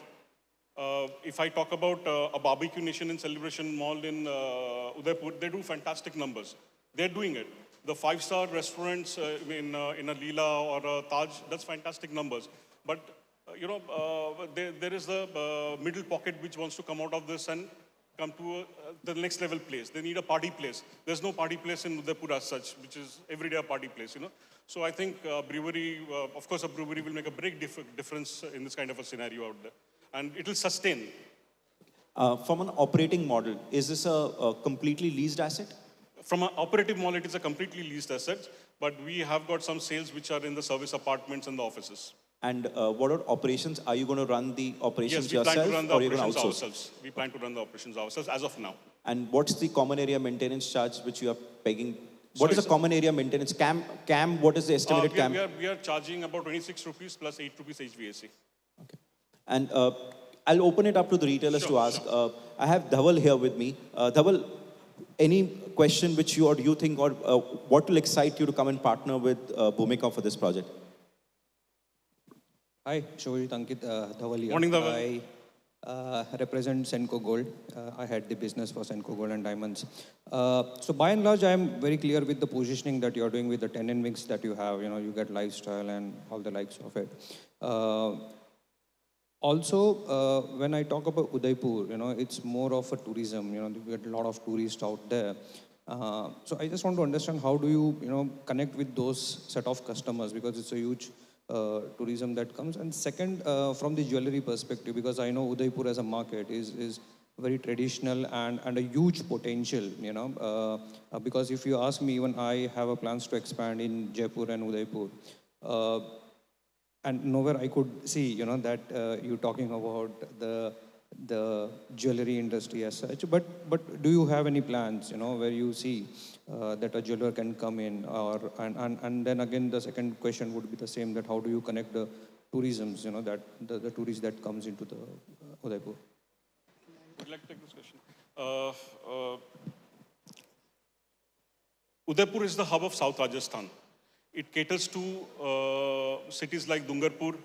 If I talk about a barbecue nation in Celebration Mall in Udaipur, they do fantastic numbers. They're doing it. The five-star restaurants in a Leela or a Taj, that's fantastic numbers. But there is the middle pocket which wants to come out of this and come to the next level place. They need a party place. There's no party place in Udaipur as such, which is everyday a party place, So I think brewery, of course, a brewery will make a big difference in this kind of a scenario out there. And it will sustain. From an operating model, is this a completely leased asset? From an operative model, it is a completely leased asset, but we have got some sales which are in the service apartments and the offices. And what are operations? Are you going to run the operations yourself? Yes, we plan to run the or operations outsource? ourselves. We plan to run the operations ourselves as of now. And what's the common area maintenance charge which you are pegging? What is the common area maintenance? CAM, what is the estimated CAM? We are charging about 26 rupees plus 8 rupees HVAC. Okay. And I'll open it up to the retailers to ask. I have 𝗍𝗶𝗃 here with me. 𝗍𝗶𝗃, any question which you think, or what will excite you to come and partner with 𝗏𝗏𝗃𝗄 for this project? Hi, Shubhojit, Ankit, 𝗍𝗶𝗃 here. Morning, 𝗍𝗶𝗃. I represent 𝗍𝗂𝗄 Gold. I had the business for 𝗍𝗂𝗄 Gold and Diamonds. So by and large, I am very clear with the positioning that you're doing with the tenant mix that you have. You get lifestyle and all the likes of it. Also, when I talk about Udaipur, it's more of a tourism. You get a lot of tourists out there. So I just want to understand how do you, connect with those set of customers, because it's a huge tourism that comes. And second, from the jewelry perspective, because I know Udaipur as a market is very traditional and a huge potential, because if you ask me, even I have a plans to expand in Jaipur and Udaipur. And nowhere I could see, that you're talking about the jewelry industry as such. But do you have any plans, where you see that a jeweler can come in, and then again the second question would be the same, that how do you connect the tourisms, that the tourists that comes into the Udaipur? Would you like to take this question? Udaipur is the hub of South Rajasthan. It caters to cities like Dungarpur,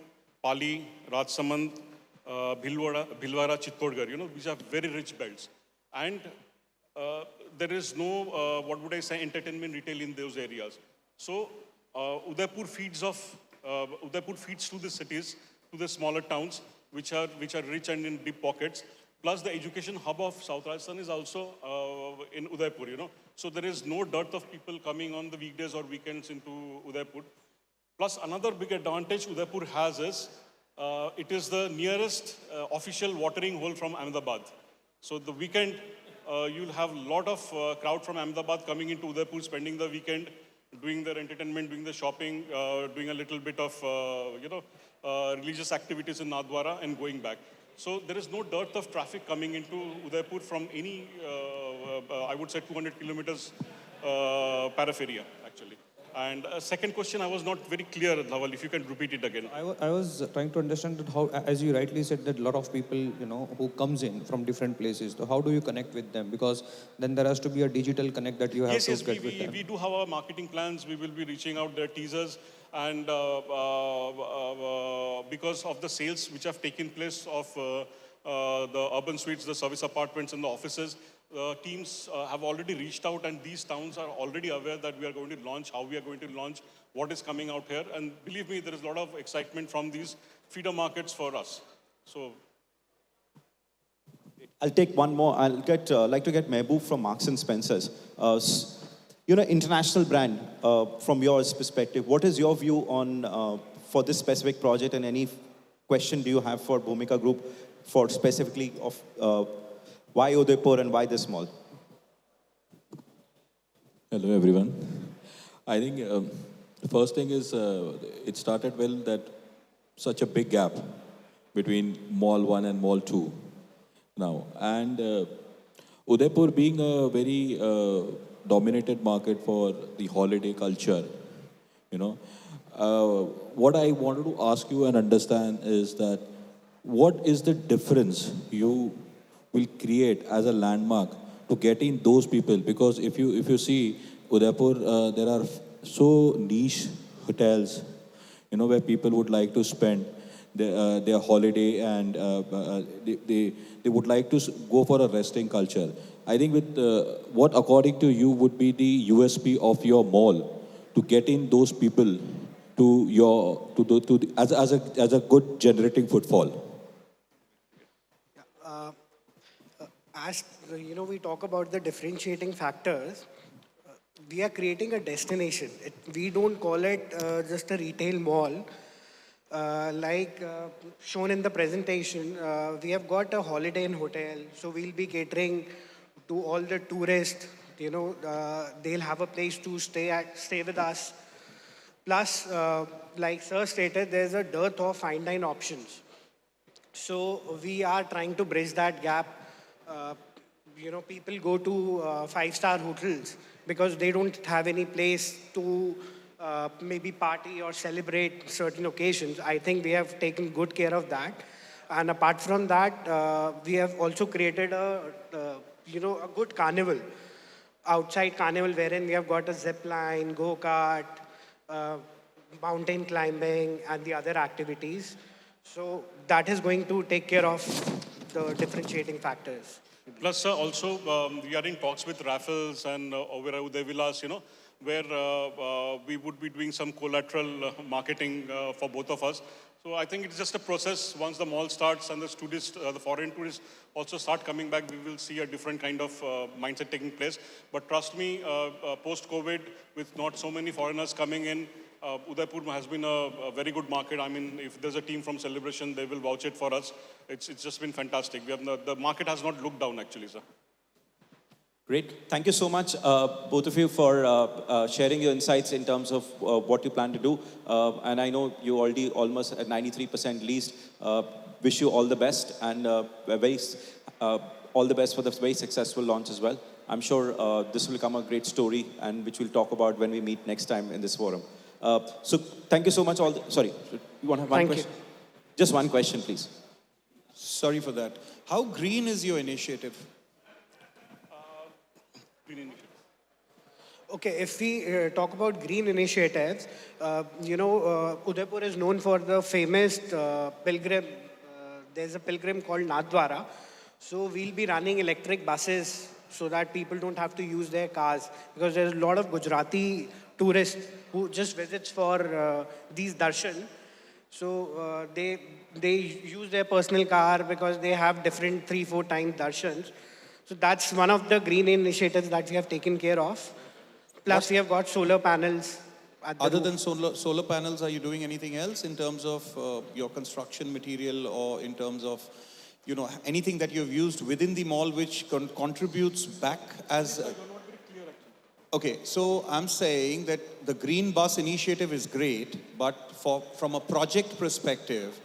Pali, Rajsamand, 𝗟𝗏𝗃, 𝗏𝗃𝗃, these are very rich belts. And there is no, what would I say, entertainment retail in those areas. So Udaipur feeds to the cities, to the smaller towns, which are rich and in deep pockets. Plus the education hub of South Rajasthan is also in Udaipur, So there is no dearth of people coming on the weekdays or weekends into Udaipur. Plus another big advantage Udaipur has is, it is the nearest official watering hole from Ahmedabad. So the weekend, you'll have a lot of crowd from Ahmedabad coming into Udaipur, spending the weekend, doing their entertainment, doing the shopping, doing a little bit of, religious activities in Nathdwara and going back. So there is no dearth of traffic coming into Udaipur from any, I would say 200 kilometers peripheria, actually. And second question, I was not very clear, Dhaval, if you can repeat it again. I was trying to understand that how, as you rightly said, that a lot of people, who comes in from different places, so how do you connect with them? Because then there has to be a digital connect that you have to get with them. We do have our marketing plans. We will be reaching out their teasers. And because of the sales which have taken place of the urban suites, the service apartments and the offices, teams have already reached out, and these towns are already aware that we are going to launch, how we are going to launch, what is coming out here. And believe me, there is a lot of excitement from these feeder markets for us. So I'll take one more. I'll like to get Mehboob from Marks and Spencer's. International brand, from your perspective, what is your view on for this specific project, and any question do you have for Bhumika Group for specifically of why Udaipur and why this mall? Hello everyone. I think the first thing is it started well that such a big gap between Mall 1 and Mall 2 now. And Udaipur being a very dominated market for the holiday culture, what I wanted to ask you and understand is that what is the difference you will create as a landmark to get in those people? Because if you see Udaipur, there are so niche hotels, where people would like to spend their holiday, and they would like to go for a resting culture. I think with what according to you would be the USP of your mall to get in those people to your as a good generating footfall. As we talk about the differentiating factors, we are creating a destination. We don't call it just a retail mall. Like shown in the presentation, we have got a Holiday Inn hotel, so we'll be catering to all the tourists. They'll have a place to stay with us. Plus, like Sir stated, there's a dearth of fine dine options. So we are trying to bridge that gap. People go to five-star hotels because they don't have any place to maybe party or celebrate certain occasions. I think we have taken good care of that. And apart from that, we have also created a good carnival, outside carnival, wherein we have got a zip line, go-kart, mountain climbing, and the other activities. So that is going to take care of the differentiating factors. Plus, also, we are in talks with Raffles and Oberoi Udaipur, where we would be doing some collateral marketing for both of us. So I think it's just a process. Once the mall starts and the foreign tourists also start coming back, we will see a different kind of mindset taking place. But trust me, post-COVID, with not so many foreigners coming in, Udaipur has been a very good market. I mean, if there's a team from Celebration, they will vouch it for us. It's just been fantastic. The market has not looked down, actually, sir. Great. Thank you so much, both of you, for sharing your insights in terms of what you plan to do. And I know you already almost at 93% leased. Wish you all the best, and all the best for the very successful launch as well. I'm sure this will become a great story, and which we'll talk about when we meet next time in this forum. So thank you so much. Sorry, you want to have one question? Just one question, please. Sorry for that. How green is your initiative? Green initiative. Okay, if we talk about green initiatives, Udaipur is known for the famous pilgrim. There's a pilgrim called 𝗏𝗏𝗏𝗏. So we'll be running electric buses so that people don't have to use their cars, because there's a lot of Gujarati tourists who just visits for these darshan. So they use their personal car because they have different 3-4 times darshans. So that's one of the green initiatives that we have taken care of. Plus we have got solar panels. Other than solar panels, are you doing anything else in terms of your construction material, or in terms of anything that you've used within the mall which contributes back as... Okay, so I'm saying that the green bus initiative is great, but from a project perspective,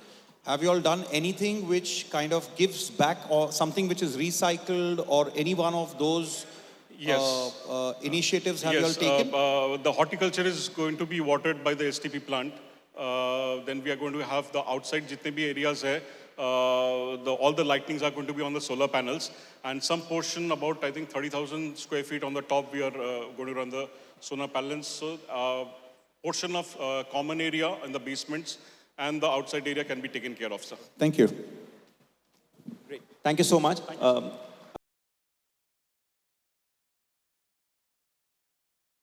have you all done anything which kind of gives back, or something which is recycled, or any one of those initiatives have you all taken? The horticulture is going to be watered by the STP plant. Then we are going to have the outside jitne bhi areas hai, all the lightnings are going to be on the solar panels, and some portion, about I think 30,000 square feet on the top, we are going to run the solar panels. So portion of common area in the basements and the outside area can be taken care of, sir. Thank you. Great. Thank you so much.